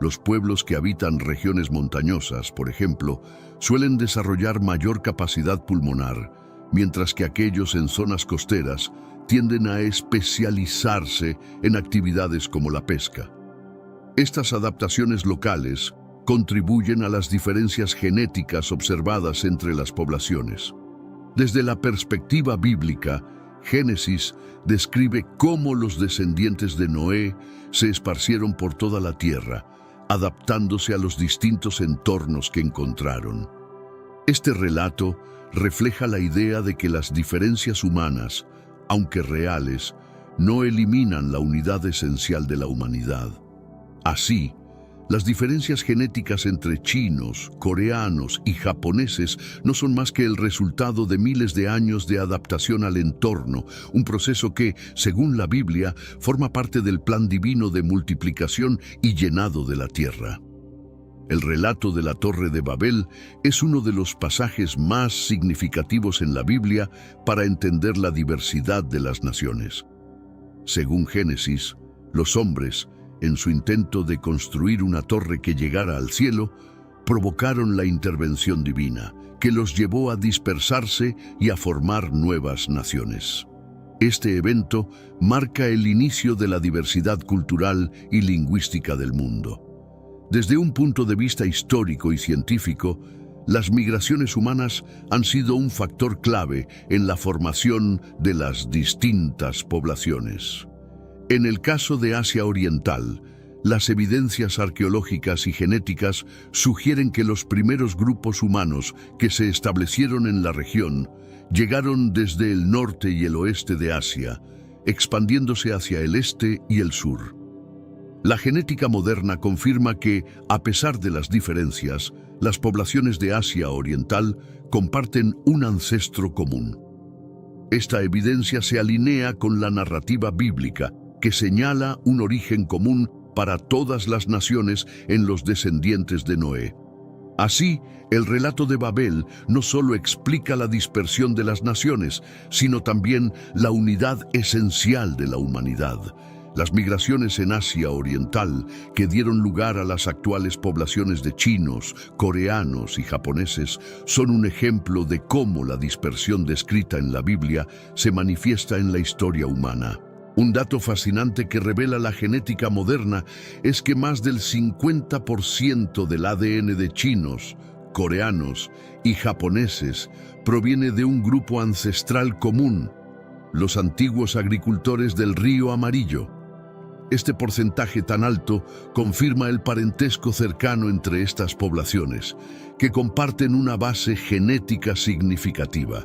Los pueblos que habitan regiones montañosas, por ejemplo, suelen desarrollar mayor capacidad pulmonar, mientras que aquellos en zonas costeras tienden a especializarse en actividades como la pesca. Estas adaptaciones locales contribuyen a las diferencias genéticas observadas entre las poblaciones. Desde la perspectiva bíblica, Génesis describe cómo los descendientes de Noé se esparcieron por toda la tierra, adaptándose a los distintos entornos que encontraron. Este relato refleja la idea de que las diferencias humanas, aunque reales, no eliminan la unidad esencial de la humanidad. Así, las diferencias genéticas entre chinos, coreanos y japoneses no son más que el resultado de miles de años de adaptación al entorno, un proceso que, según la Biblia, forma parte del plan divino de multiplicación y llenado de la tierra. El relato de la Torre de Babel es uno de los pasajes más significativos en la Biblia para entender la diversidad de las naciones. Según Génesis, los hombres, en su intento de construir una torre que llegara al cielo, provocaron la intervención divina, que los llevó a dispersarse y a formar nuevas naciones. Este evento marca el inicio de la diversidad cultural y lingüística del mundo. Desde un punto de vista histórico y científico, las migraciones humanas han sido un factor clave en la formación de las distintas poblaciones. En el caso de Asia Oriental, las evidencias arqueológicas y genéticas sugieren que los primeros grupos humanos que se establecieron en la región llegaron desde el norte y el oeste de Asia, expandiéndose hacia el este y el sur. La genética moderna confirma que, a pesar de las diferencias, las poblaciones de Asia Oriental comparten un ancestro común. Esta evidencia se alinea con la narrativa bíblica, que señala un origen común para todas las naciones en los descendientes de Noé. Así, el relato de Babel no solo explica la dispersión de las naciones, sino también la unidad esencial de la humanidad. Las migraciones en Asia Oriental, que dieron lugar a las actuales poblaciones de chinos, coreanos y japoneses, son un ejemplo de cómo la dispersión descrita en la Biblia se manifiesta en la historia humana. Un dato fascinante que revela la genética moderna es que más del 50% del ADN de chinos, coreanos y japoneses proviene de un grupo ancestral común, los antiguos agricultores del Río Amarillo. Este porcentaje tan alto confirma el parentesco cercano entre estas poblaciones, que comparten una base genética significativa.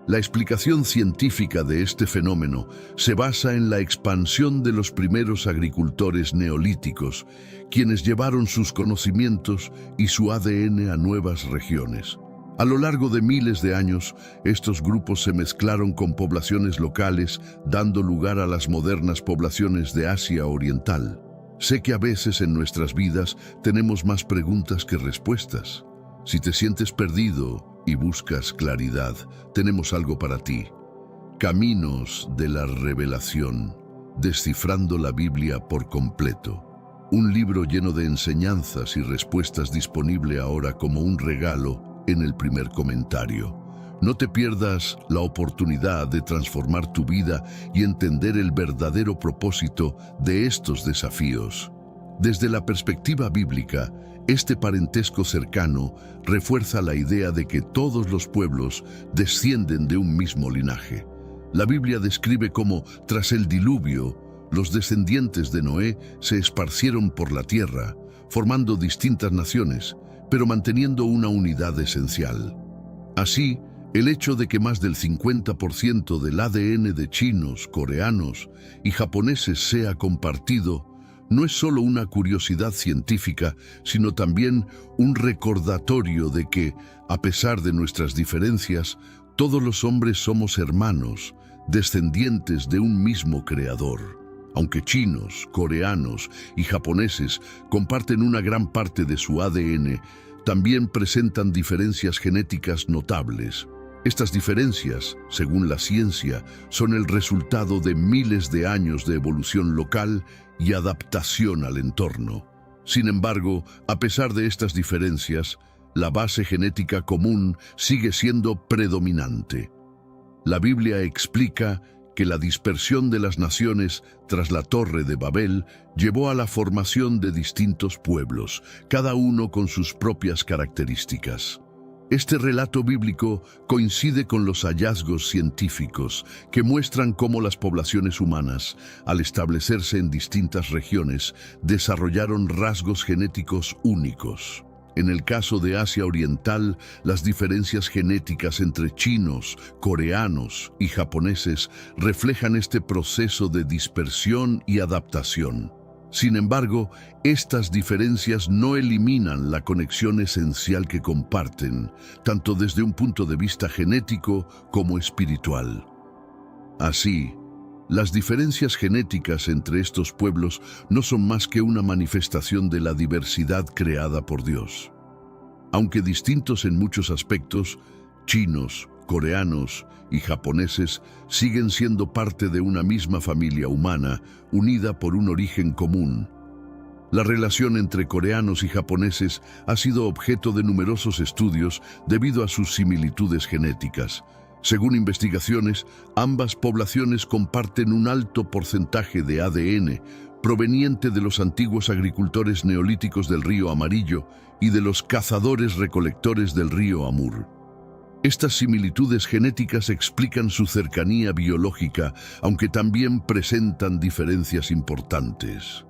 La explicación científica de este fenómeno se basa en la expansión de los primeros agricultores neolíticos, quienes llevaron sus conocimientos y su ADN a nuevas regiones. A lo largo de miles de años, estos grupos se mezclaron con poblaciones locales, dando lugar a las modernas poblaciones de Asia Oriental. Sé que a veces en nuestras vidas tenemos más preguntas que respuestas. Si te sientes perdido y buscas claridad, tenemos algo para ti. Caminos de la Revelación, descifrando la Biblia por completo. Un libro lleno de enseñanzas y respuestas disponible ahora como un regalo en el primer comentario. No te pierdas la oportunidad de transformar tu vida y entender el verdadero propósito de estos desafíos. Desde la perspectiva bíblica, este parentesco cercano refuerza la idea de que todos los pueblos descienden de un mismo linaje. La Biblia describe cómo, tras el diluvio, los descendientes de Noé se esparcieron por la tierra, formando distintas naciones, pero manteniendo una unidad esencial. Así, el hecho de que más del 50% del ADN de chinos, coreanos y japoneses sea compartido no es solo una curiosidad científica, sino también un recordatorio de que, a pesar de nuestras diferencias, todos los hombres somos hermanos, descendientes de un mismo creador. Aunque chinos, coreanos y japoneses comparten una gran parte de su ADN, también presentan diferencias genéticas notables. Estas diferencias, según la ciencia, son el resultado de miles de años de evolución local y adaptación al entorno. Sin embargo, a pesar de estas diferencias, la base genética común sigue siendo predominante. La Biblia explica que la dispersión de las naciones tras la Torre de Babel llevó a la formación de distintos pueblos, cada uno con sus propias características. Este relato bíblico coincide con los hallazgos científicos que muestran cómo las poblaciones humanas, al establecerse en distintas regiones, desarrollaron rasgos genéticos únicos. En el caso de Asia Oriental, las diferencias genéticas entre chinos, coreanos y japoneses reflejan este proceso de dispersión y adaptación. Sin embargo, estas diferencias no eliminan la conexión esencial que comparten, tanto desde un punto de vista genético como espiritual. Así, las diferencias genéticas entre estos pueblos no son más que una manifestación de la diversidad creada por Dios. Aunque distintos en muchos aspectos, chinos, coreanos y japoneses siguen siendo parte de una misma familia humana, unida por un origen común. La relación entre coreanos y japoneses ha sido objeto de numerosos estudios debido a sus similitudes genéticas. Según investigaciones, ambas poblaciones comparten un alto porcentaje de ADN proveniente de los antiguos agricultores neolíticos del Río Amarillo y de los cazadores-recolectores del río Amur. Estas similitudes genéticas explican su cercanía biológica, aunque también presentan diferencias importantes.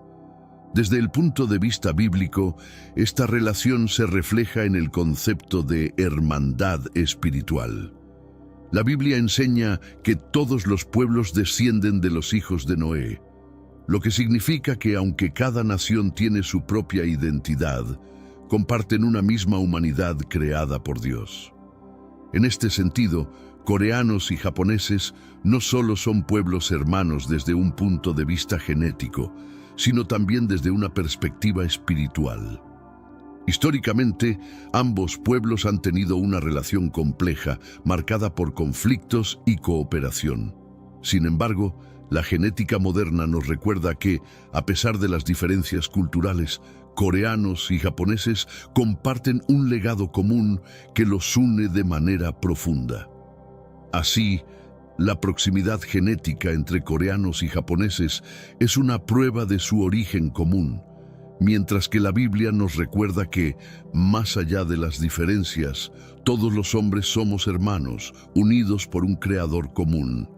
Desde el punto de vista bíblico, esta relación se refleja en el concepto de hermandad espiritual. La Biblia enseña que todos los pueblos descienden de los hijos de Noé, lo que significa que aunque cada nación tiene su propia identidad, comparten una misma humanidad creada por Dios. En este sentido, coreanos y japoneses no solo son pueblos hermanos desde un punto de vista genético, sino también desde una perspectiva espiritual. Históricamente, ambos pueblos han tenido una relación compleja, marcada por conflictos y cooperación. Sin embargo, la genética moderna nos recuerda que, a pesar de las diferencias culturales, coreanos y japoneses comparten un legado común que los une de manera profunda. Así, La proximidad genética entre coreanos y japoneses es una prueba de su origen común, mientras que la Biblia nos recuerda que, más allá de las diferencias, todos los hombres somos hermanos, unidos por un creador común.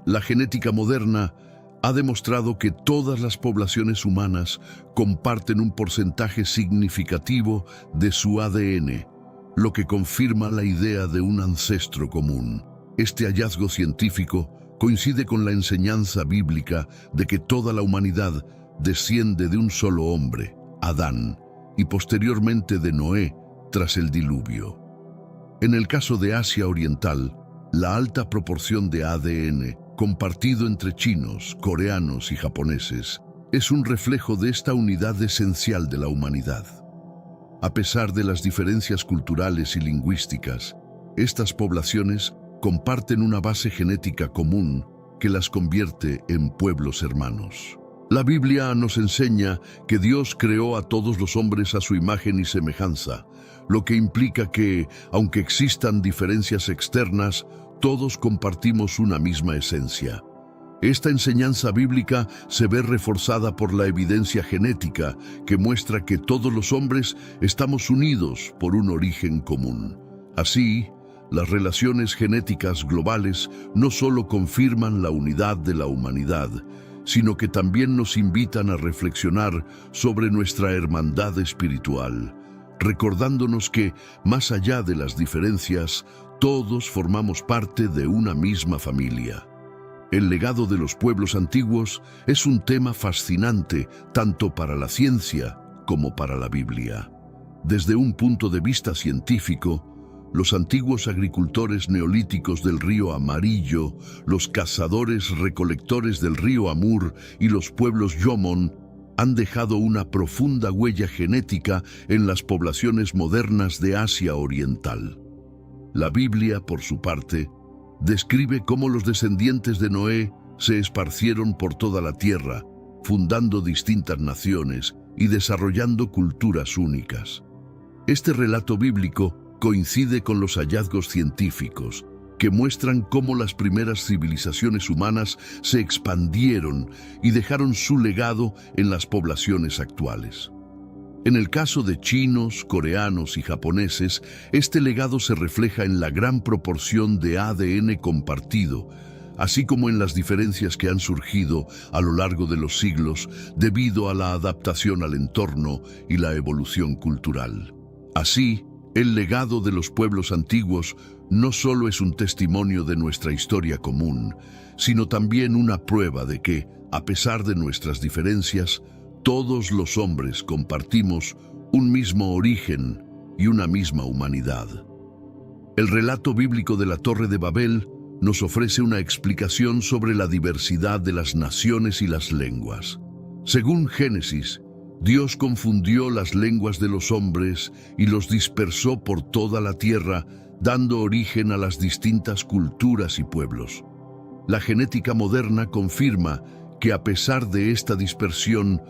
La genética moderna ha demostrado que todas las poblaciones humanas comparten un porcentaje significativo de su ADN, lo que confirma la idea de un ancestro común. Este hallazgo científico coincide con la enseñanza bíblica de que toda la humanidad desciende de un solo hombre, Adán, y posteriormente de Noé tras el diluvio. En el caso de Asia Oriental, la alta proporción de ADN compartido entre chinos, coreanos y japoneses es un reflejo de esta unidad esencial de la humanidad. A pesar de las diferencias culturales y lingüísticas, estas poblaciones comparten una base genética común que las convierte en pueblos hermanos. La Biblia nos enseña que Dios creó a todos los hombres a su imagen y semejanza, lo que implica que, aunque existan diferencias externas, todos compartimos una misma esencia. Esta enseñanza bíblica se ve reforzada por la evidencia genética que muestra que todos los hombres estamos unidos por un origen común. Así, las relaciones genéticas globales no solo confirman la unidad de la humanidad, sino que también nos invitan a reflexionar sobre nuestra hermandad espiritual, recordándonos que, más allá de las diferencias, todos formamos parte de una misma familia. El legado de los pueblos antiguos es un tema fascinante tanto para la ciencia como para la Biblia. Desde un punto de vista científico, los antiguos agricultores neolíticos del río Amarillo, los cazadores-recolectores del río Amur y los pueblos Yomon han dejado una profunda huella genética en las poblaciones modernas de Asia Oriental. La Biblia, por su parte, describe cómo los descendientes de Noé se esparcieron por toda la tierra, fundando distintas naciones y desarrollando culturas únicas. Este relato bíblico coincide con los hallazgos científicos que muestran cómo las primeras civilizaciones humanas se expandieron y dejaron su legado en las poblaciones actuales. En el caso de chinos, coreanos y japoneses, este legado se refleja en la gran proporción de ADN compartido, así como en las diferencias que han surgido a lo largo de los siglos debido a la adaptación al entorno y la evolución cultural. Así, el legado de los pueblos antiguos no solo es un testimonio de nuestra historia común, sino también una prueba de que, a pesar de nuestras diferencias, todos los hombres compartimos un mismo origen y una misma humanidad. El relato bíblico de la Torre de Babel nos ofrece una explicación sobre la diversidad de las naciones y las lenguas. Según Génesis, Dios confundió las lenguas de los hombres y los dispersó por toda la tierra, dando origen a las distintas culturas y pueblos. La genética moderna confirma que a pesar de esta dispersión,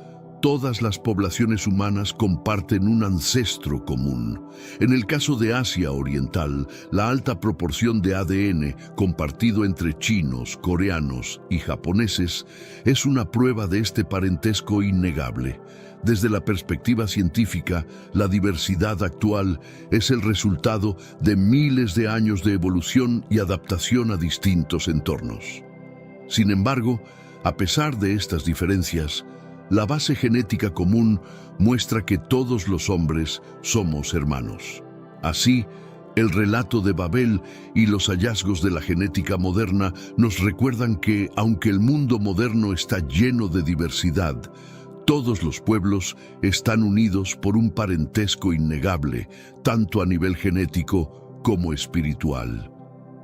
todas las poblaciones humanas comparten un ancestro común. En el caso de Asia Oriental, la alta proporción de ADN compartido entre chinos, coreanos y japoneses es una prueba de este parentesco innegable. Desde la perspectiva científica, la diversidad actual es el resultado de miles de años de evolución y adaptación a distintos entornos. Sin embargo, a pesar de estas diferencias, la base genética común muestra que todos los hombres somos hermanos. Así, el relato de Babel y los hallazgos de la genética moderna nos recuerdan que, aunque el mundo moderno está lleno de diversidad, todos los pueblos están unidos por un parentesco innegable, tanto a nivel genético como espiritual.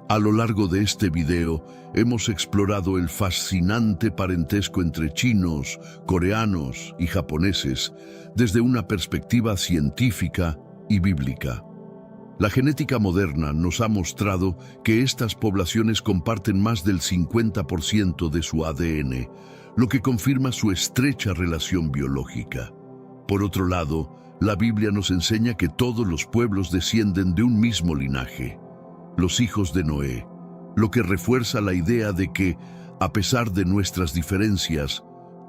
A lo largo de este video, hemos explorado el fascinante parentesco entre chinos, coreanos y japoneses desde una perspectiva científica y bíblica. La genética moderna nos ha mostrado que estas poblaciones comparten más del 50% de su ADN, lo que confirma su estrecha relación biológica. Por otro lado, la Biblia nos enseña que todos los pueblos descienden de un mismo linaje. Los hijos de Noé, lo que refuerza la idea de que, a pesar de nuestras diferencias,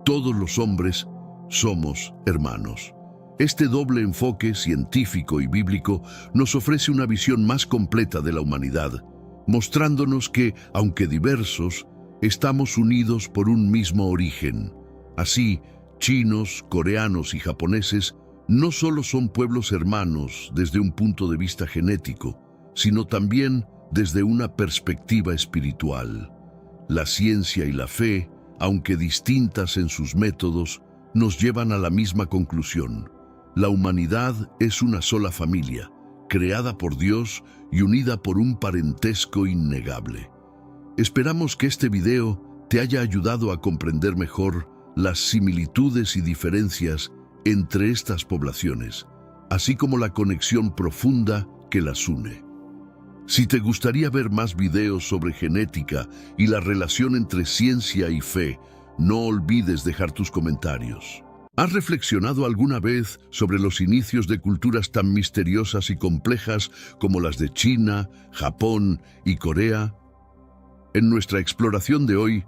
todos los hombres somos hermanos. Este doble enfoque científico y bíblico nos ofrece una visión más completa de la humanidad, mostrándonos que, aunque diversos, estamos unidos por un mismo origen. Así, chinos, coreanos y japoneses no solo son pueblos hermanos desde un punto de vista genético, sino también desde una perspectiva espiritual. La ciencia y la fe, aunque distintas en sus métodos, nos llevan a la misma conclusión. La humanidad es una sola familia, creada por Dios y unida por un parentesco innegable. Esperamos que este video te haya ayudado a comprender mejor las similitudes y diferencias entre estas poblaciones, así como la conexión profunda que las une. Si te gustaría ver más videos sobre genética y la relación entre ciencia y fe, no olvides dejar tus comentarios. ¿Has reflexionado alguna vez sobre los inicios de culturas tan misteriosas y complejas como las de China, Japón y Corea? En nuestra exploración de hoy,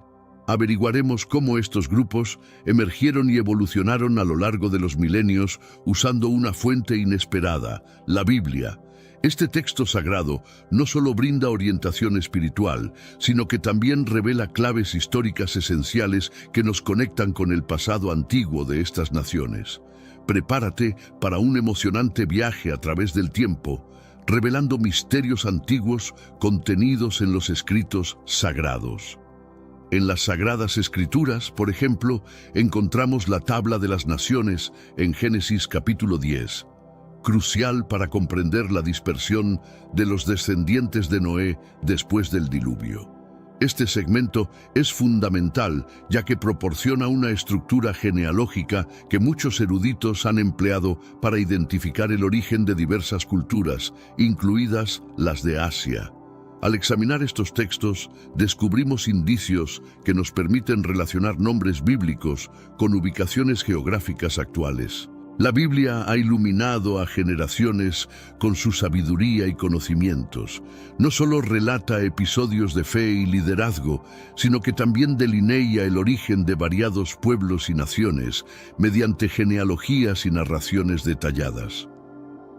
averiguaremos cómo estos grupos emergieron y evolucionaron a lo largo de los milenios usando una fuente inesperada, la Biblia. Este texto sagrado no solo brinda orientación espiritual, sino que también revela claves históricas esenciales que nos conectan con el pasado antiguo de estas naciones. Prepárate para un emocionante viaje a través del tiempo, revelando misterios antiguos contenidos en los escritos sagrados. En las Sagradas Escrituras, por ejemplo, encontramos la Tabla de las Naciones en Génesis capítulo 10. Crucial para comprender la dispersión de los descendientes de Noé después del diluvio. Este segmento es fundamental ya que proporciona una estructura genealógica que muchos eruditos han empleado para identificar el origen de diversas culturas, incluidas las de Asia. Al examinar estos textos, descubrimos indicios que nos permiten relacionar nombres bíblicos con ubicaciones geográficas actuales. La Biblia ha iluminado a generaciones con su sabiduría y conocimientos. No solo relata episodios de fe y liderazgo, sino que también delinea el origen de variados pueblos y naciones mediante genealogías y narraciones detalladas.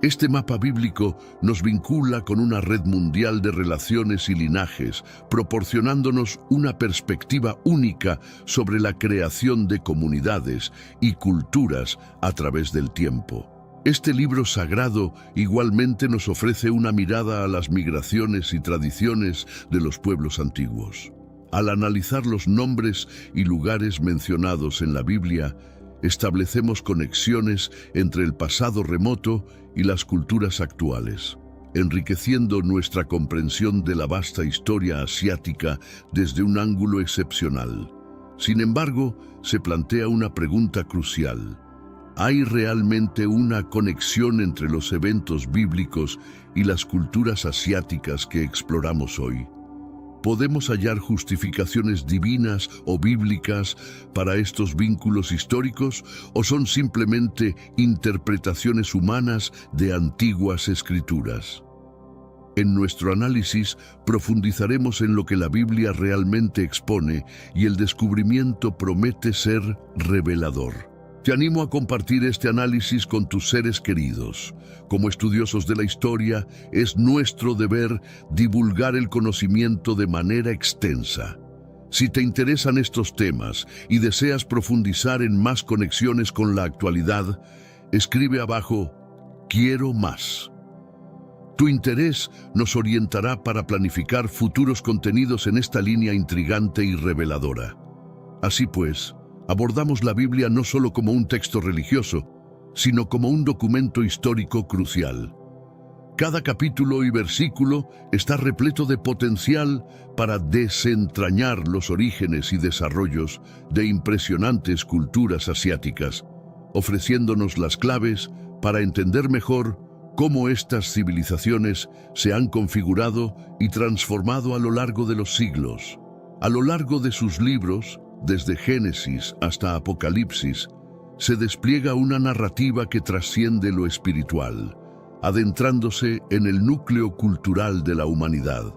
Este mapa bíblico nos vincula con una red mundial de relaciones y linajes, proporcionándonos una perspectiva única sobre la creación de comunidades y culturas a través del tiempo. Este libro sagrado igualmente nos ofrece una mirada a las migraciones y tradiciones de los pueblos antiguos. Al analizar los nombres y lugares mencionados en la Biblia, establecemos conexiones entre el pasado remoto y las culturas actuales, enriqueciendo nuestra comprensión de la vasta historia asiática desde un ángulo excepcional. Sin embargo, se plantea una pregunta crucial. ¿Hay realmente una conexión entre los eventos bíblicos y las culturas asiáticas que exploramos hoy? ¿Podemos hallar justificaciones divinas o bíblicas para estos vínculos históricos o son simplemente interpretaciones humanas de antiguas escrituras? En nuestro análisis profundizaremos en lo que la Biblia realmente expone y el descubrimiento promete ser revelador. Te animo a compartir este análisis con tus seres queridos. Como estudiosos de la historia, es nuestro deber divulgar el conocimiento de manera extensa. Si te interesan estos temas y deseas profundizar en más conexiones con la actualidad, escribe abajo, "Quiero más". Tu interés nos orientará para planificar futuros contenidos en esta línea intrigante y reveladora. Así pues, abordamos la Biblia no solo como un texto religioso, sino como un documento histórico crucial. Cada capítulo y versículo está repleto de potencial para desentrañar los orígenes y desarrollos de impresionantes culturas asiáticas, ofreciéndonos las claves para entender mejor cómo estas civilizaciones se han configurado y transformado a lo largo de los siglos. A lo largo de sus libros, desde Génesis hasta Apocalipsis, se despliega una narrativa que trasciende lo espiritual, adentrándose en el núcleo cultural de la humanidad.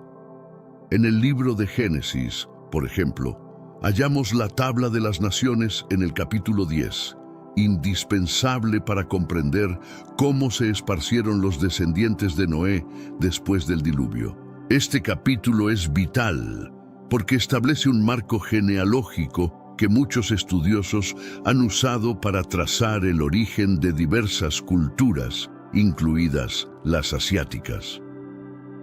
En el libro de Génesis, por ejemplo, hallamos la tabla de las naciones en el capítulo 10, indispensable para comprender cómo se esparcieron los descendientes de Noé después del diluvio. Este capítulo es vital porque establece un marco genealógico que muchos estudiosos han usado para trazar el origen de diversas culturas, incluidas las asiáticas.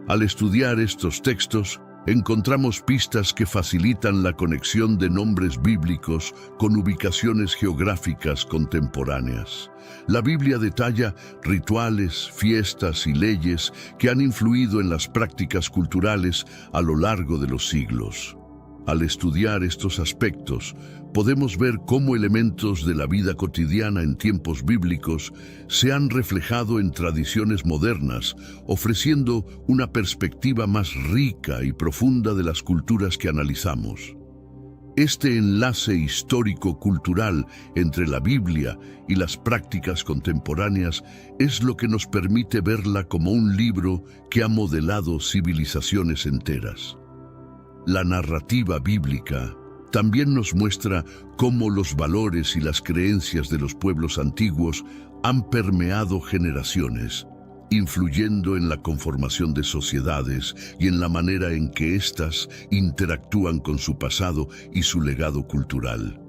Al estudiar estos textos, encontramos pistas que facilitan la conexión de nombres bíblicos con ubicaciones geográficas contemporáneas. La Biblia detalla rituales, fiestas y leyes que han influido en las prácticas culturales a lo largo de los siglos. Al estudiar estos aspectos, podemos ver cómo elementos de la vida cotidiana en tiempos bíblicos se han reflejado en tradiciones modernas, ofreciendo una perspectiva más rica y profunda de las culturas que analizamos. Este enlace histórico-cultural entre la Biblia y las prácticas contemporáneas es lo que nos permite verla como un libro que ha modelado civilizaciones enteras. La narrativa bíblica también nos muestra cómo los valores y las creencias de los pueblos antiguos han permeado generaciones, influyendo en la conformación de sociedades y en la manera en que éstas interactúan con su pasado y su legado cultural.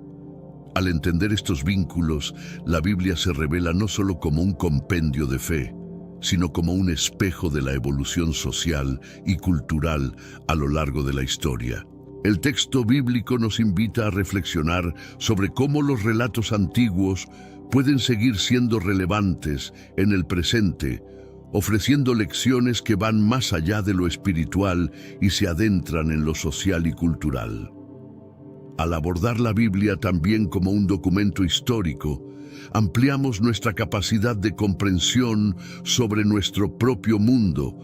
Al entender estos vínculos, la Biblia se revela no solo como un compendio de fe, sino como un espejo de la evolución social y cultural a lo largo de la historia. El texto bíblico nos invita a reflexionar sobre cómo los relatos antiguos pueden seguir siendo relevantes en el presente, ofreciendo lecciones que van más allá de lo espiritual y se adentran en lo social y cultural. Al abordar la Biblia también como un documento histórico, ampliamos nuestra capacidad de comprensión sobre nuestro propio mundo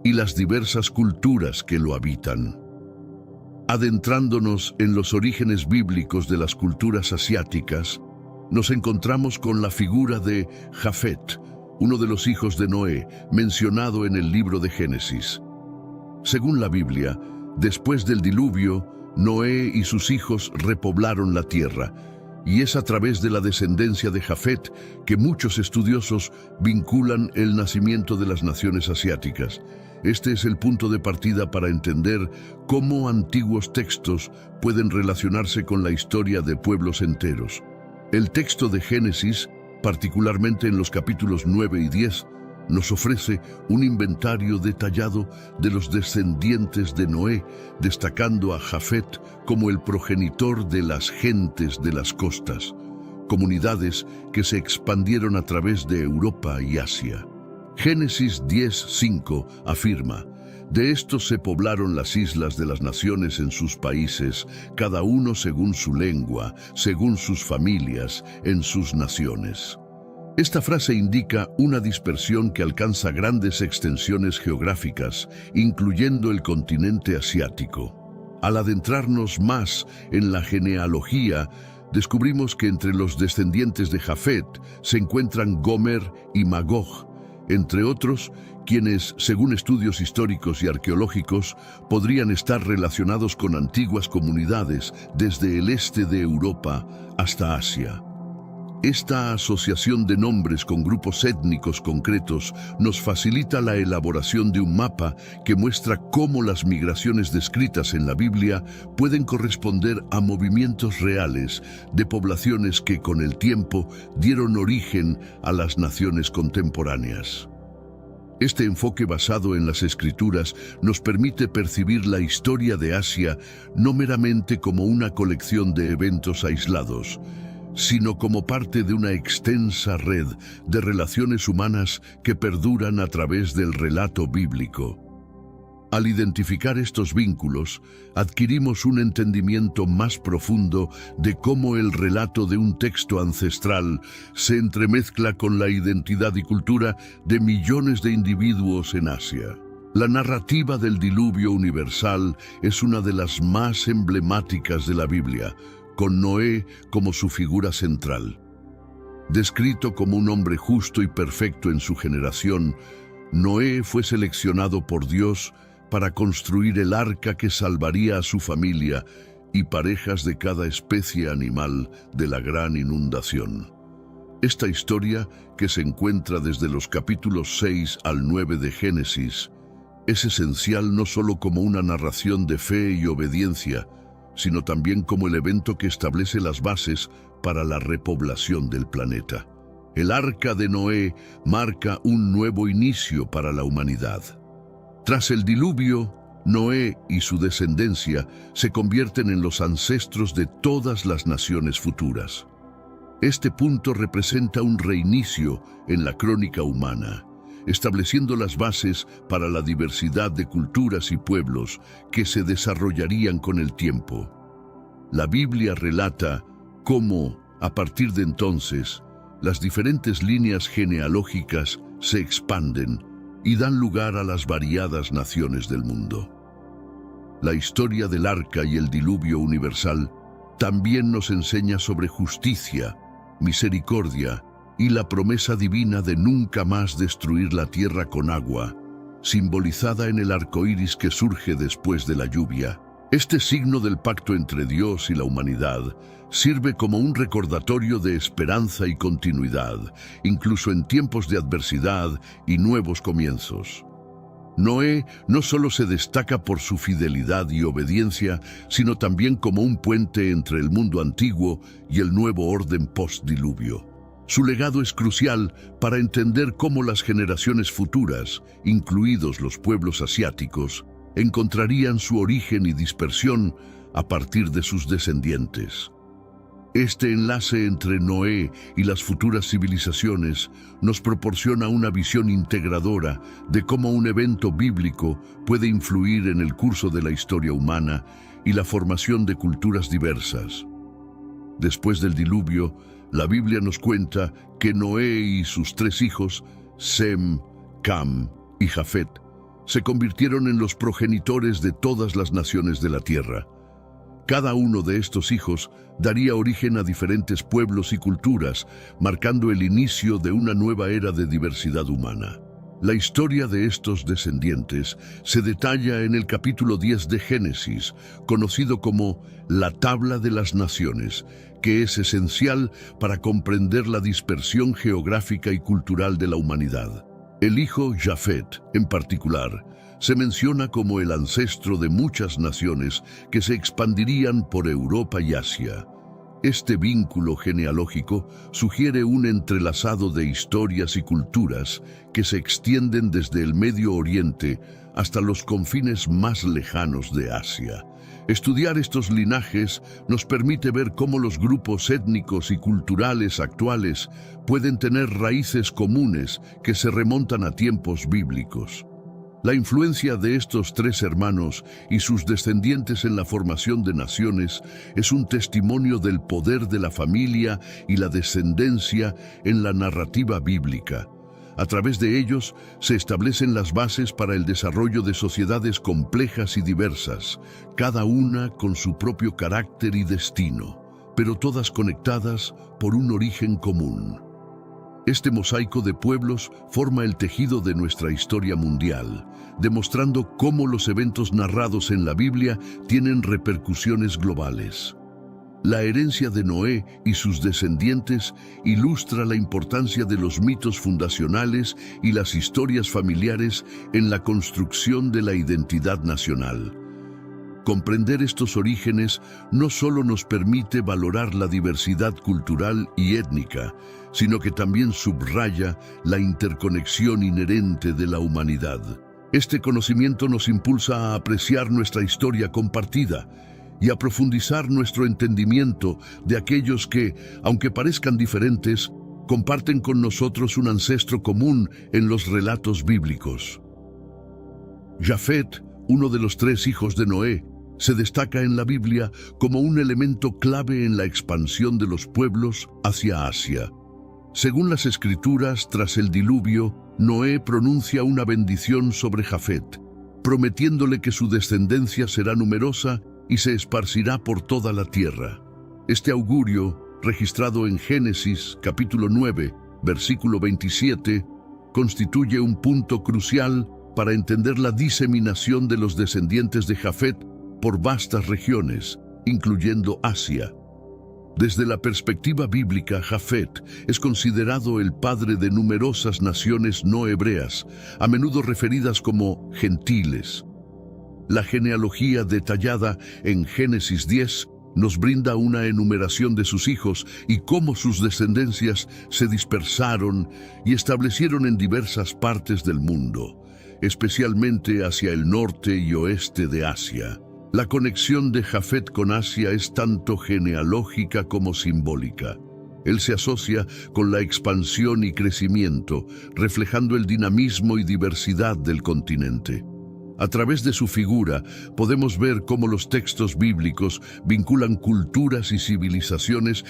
y las diversas culturas que lo habitan. Adentrándonos en los orígenes bíblicos de las culturas asiáticas, nos encontramos con la figura de Jafet, uno de los hijos de Noé, mencionado en el libro de Génesis. Según la Biblia, después del diluvio, Noé y sus hijos repoblaron la tierra, y es a través de la descendencia de Jafet que muchos estudiosos vinculan el nacimiento de las naciones asiáticas. Este es el punto de partida para entender cómo antiguos textos pueden relacionarse con la historia de pueblos enteros. El texto de Génesis, particularmente en los capítulos 9 y 10, nos ofrece un inventario detallado de los descendientes de Noé, destacando a Jafet como el progenitor de las gentes de las costas, comunidades que se expandieron a través de Europa y Asia. Génesis 10:5 afirma: «De estos se poblaron las islas de las naciones en sus países, cada uno según su lengua, según sus familias, en sus naciones». Esta frase indica una dispersión que alcanza grandes extensiones geográficas, incluyendo el continente asiático. Al adentrarnos más en la genealogía, descubrimos que entre los descendientes de Jafet se encuentran Gomer y Magog, entre otros, quienes, según estudios históricos y arqueológicos, podrían estar relacionados con antiguas comunidades desde el este de Europa hasta Asia. Esta asociación de nombres con grupos étnicos concretos nos facilita la elaboración de un mapa que muestra cómo las migraciones descritas en la Biblia pueden corresponder a movimientos reales de poblaciones que con el tiempo dieron origen a las naciones contemporáneas. Este enfoque basado en las Escrituras nos permite percibir la historia de Asia no meramente como una colección de eventos aislados, sino como parte de una extensa red de relaciones humanas que perduran a través del relato bíblico. Al identificar estos vínculos, adquirimos un entendimiento más profundo de cómo el relato de un texto ancestral se entremezcla con la identidad y cultura de millones de individuos en Asia. La narrativa del diluvio universal es una de las más emblemáticas de la Biblia, con Noé como su figura central. Descrito como un hombre justo y perfecto en su generación, Noé fue seleccionado por Dios para construir el arca que salvaría a su familia y parejas de cada especie animal de la gran inundación. Esta historia, que se encuentra desde los capítulos 6 al 9 de Génesis, es esencial no solo como una narración de fe y obediencia, sino también como el evento que establece las bases para la repoblación del planeta. El Arca de Noé marca un nuevo inicio para la humanidad. Tras el diluvio, Noé y su descendencia se convierten en los ancestros de todas las naciones futuras. Este punto representa un reinicio en la crónica humana, estableciendo las bases para la diversidad de culturas y pueblos que se desarrollarían con el tiempo. La Biblia relata cómo, a partir de entonces, las diferentes líneas genealógicas se expanden y dan lugar a las variadas naciones del mundo. La historia del Arca y el diluvio universal también nos enseña sobre justicia, misericordia y la promesa divina de nunca más destruir la tierra con agua, simbolizada en el arco iris que surge después de la lluvia. Este signo del pacto entre Dios y la humanidad sirve como un recordatorio de esperanza y continuidad, incluso en tiempos de adversidad y nuevos comienzos. Noé no solo se destaca por su fidelidad y obediencia, sino también como un puente entre el mundo antiguo y el nuevo orden post-diluvio. Su legado es crucial para entender cómo las generaciones futuras, incluidos los pueblos asiáticos, encontrarían su origen y dispersión a partir de sus descendientes. Este enlace entre Noé y las futuras civilizaciones nos proporciona una visión integradora de cómo un evento bíblico puede influir en el curso de la historia humana y la formación de culturas diversas. Después del diluvio, la Biblia nos cuenta que Noé y sus 3 hijos, Sem, Cam y Jafet, se convirtieron en los progenitores de todas las naciones de la tierra. Cada uno de estos hijos daría origen a diferentes pueblos y culturas, marcando el inicio de una nueva era de diversidad humana. La historia de estos descendientes se detalla en el capítulo 10 de Génesis, conocido como la Tabla de las Naciones, que es esencial para comprender la dispersión geográfica y cultural de la humanidad. El hijo Jafet, en particular, se menciona como el ancestro de muchas naciones que se expandirían por Europa y Asia. Este vínculo genealógico sugiere un entrelazado de historias y culturas que se extienden desde el Medio Oriente hasta los confines más lejanos de Asia. Estudiar estos linajes nos permite ver cómo los grupos étnicos y culturales actuales pueden tener raíces comunes que se remontan a tiempos bíblicos. La influencia de estos 3 hermanos y sus descendientes en la formación de naciones es un testimonio del poder de la familia y la descendencia en la narrativa bíblica. A través de ellos se establecen las bases para el desarrollo de sociedades complejas y diversas, cada una con su propio carácter y destino, pero todas conectadas por un origen común. Este mosaico de pueblos forma el tejido de nuestra historia mundial, demostrando cómo los eventos narrados en la Biblia tienen repercusiones globales. La herencia de Noé y sus descendientes ilustra la importancia de los mitos fundacionales y las historias familiares en la construcción de la identidad nacional. Comprender estos orígenes no solo nos permite valorar la diversidad cultural y étnica, sino que también subraya la interconexión inherente de la humanidad. Este conocimiento nos impulsa a apreciar nuestra historia compartida y a profundizar nuestro entendimiento de aquellos que, aunque parezcan diferentes, comparten con nosotros un ancestro común en los relatos bíblicos. Jafet, uno de los 3 hijos de Noé, se destaca en la Biblia como un elemento clave en la expansión de los pueblos hacia Asia. Según las Escrituras, tras el diluvio, Noé pronuncia una bendición sobre Jafet, prometiéndole que su descendencia será numerosa y se esparcirá por toda la tierra. Este augurio, registrado en Génesis capítulo 9, versículo 27, constituye un punto crucial para entender la diseminación de los descendientes de Jafet por vastas regiones, incluyendo Asia. Desde la perspectiva bíblica, Jafet es considerado el padre de numerosas naciones no hebreas, a menudo referidas como gentiles. La genealogía detallada en Génesis 10 nos brinda una enumeración de sus hijos y cómo sus descendencias se dispersaron y establecieron en diversas partes del mundo, especialmente hacia el norte y oeste de Asia. La conexión de Jafet con Asia es tanto genealógica como simbólica. Él se asocia con la expansión y crecimiento, reflejando el dinamismo y diversidad del continente. A través de su figura, podemos ver cómo los textos bíblicos vinculan culturas y civilizaciones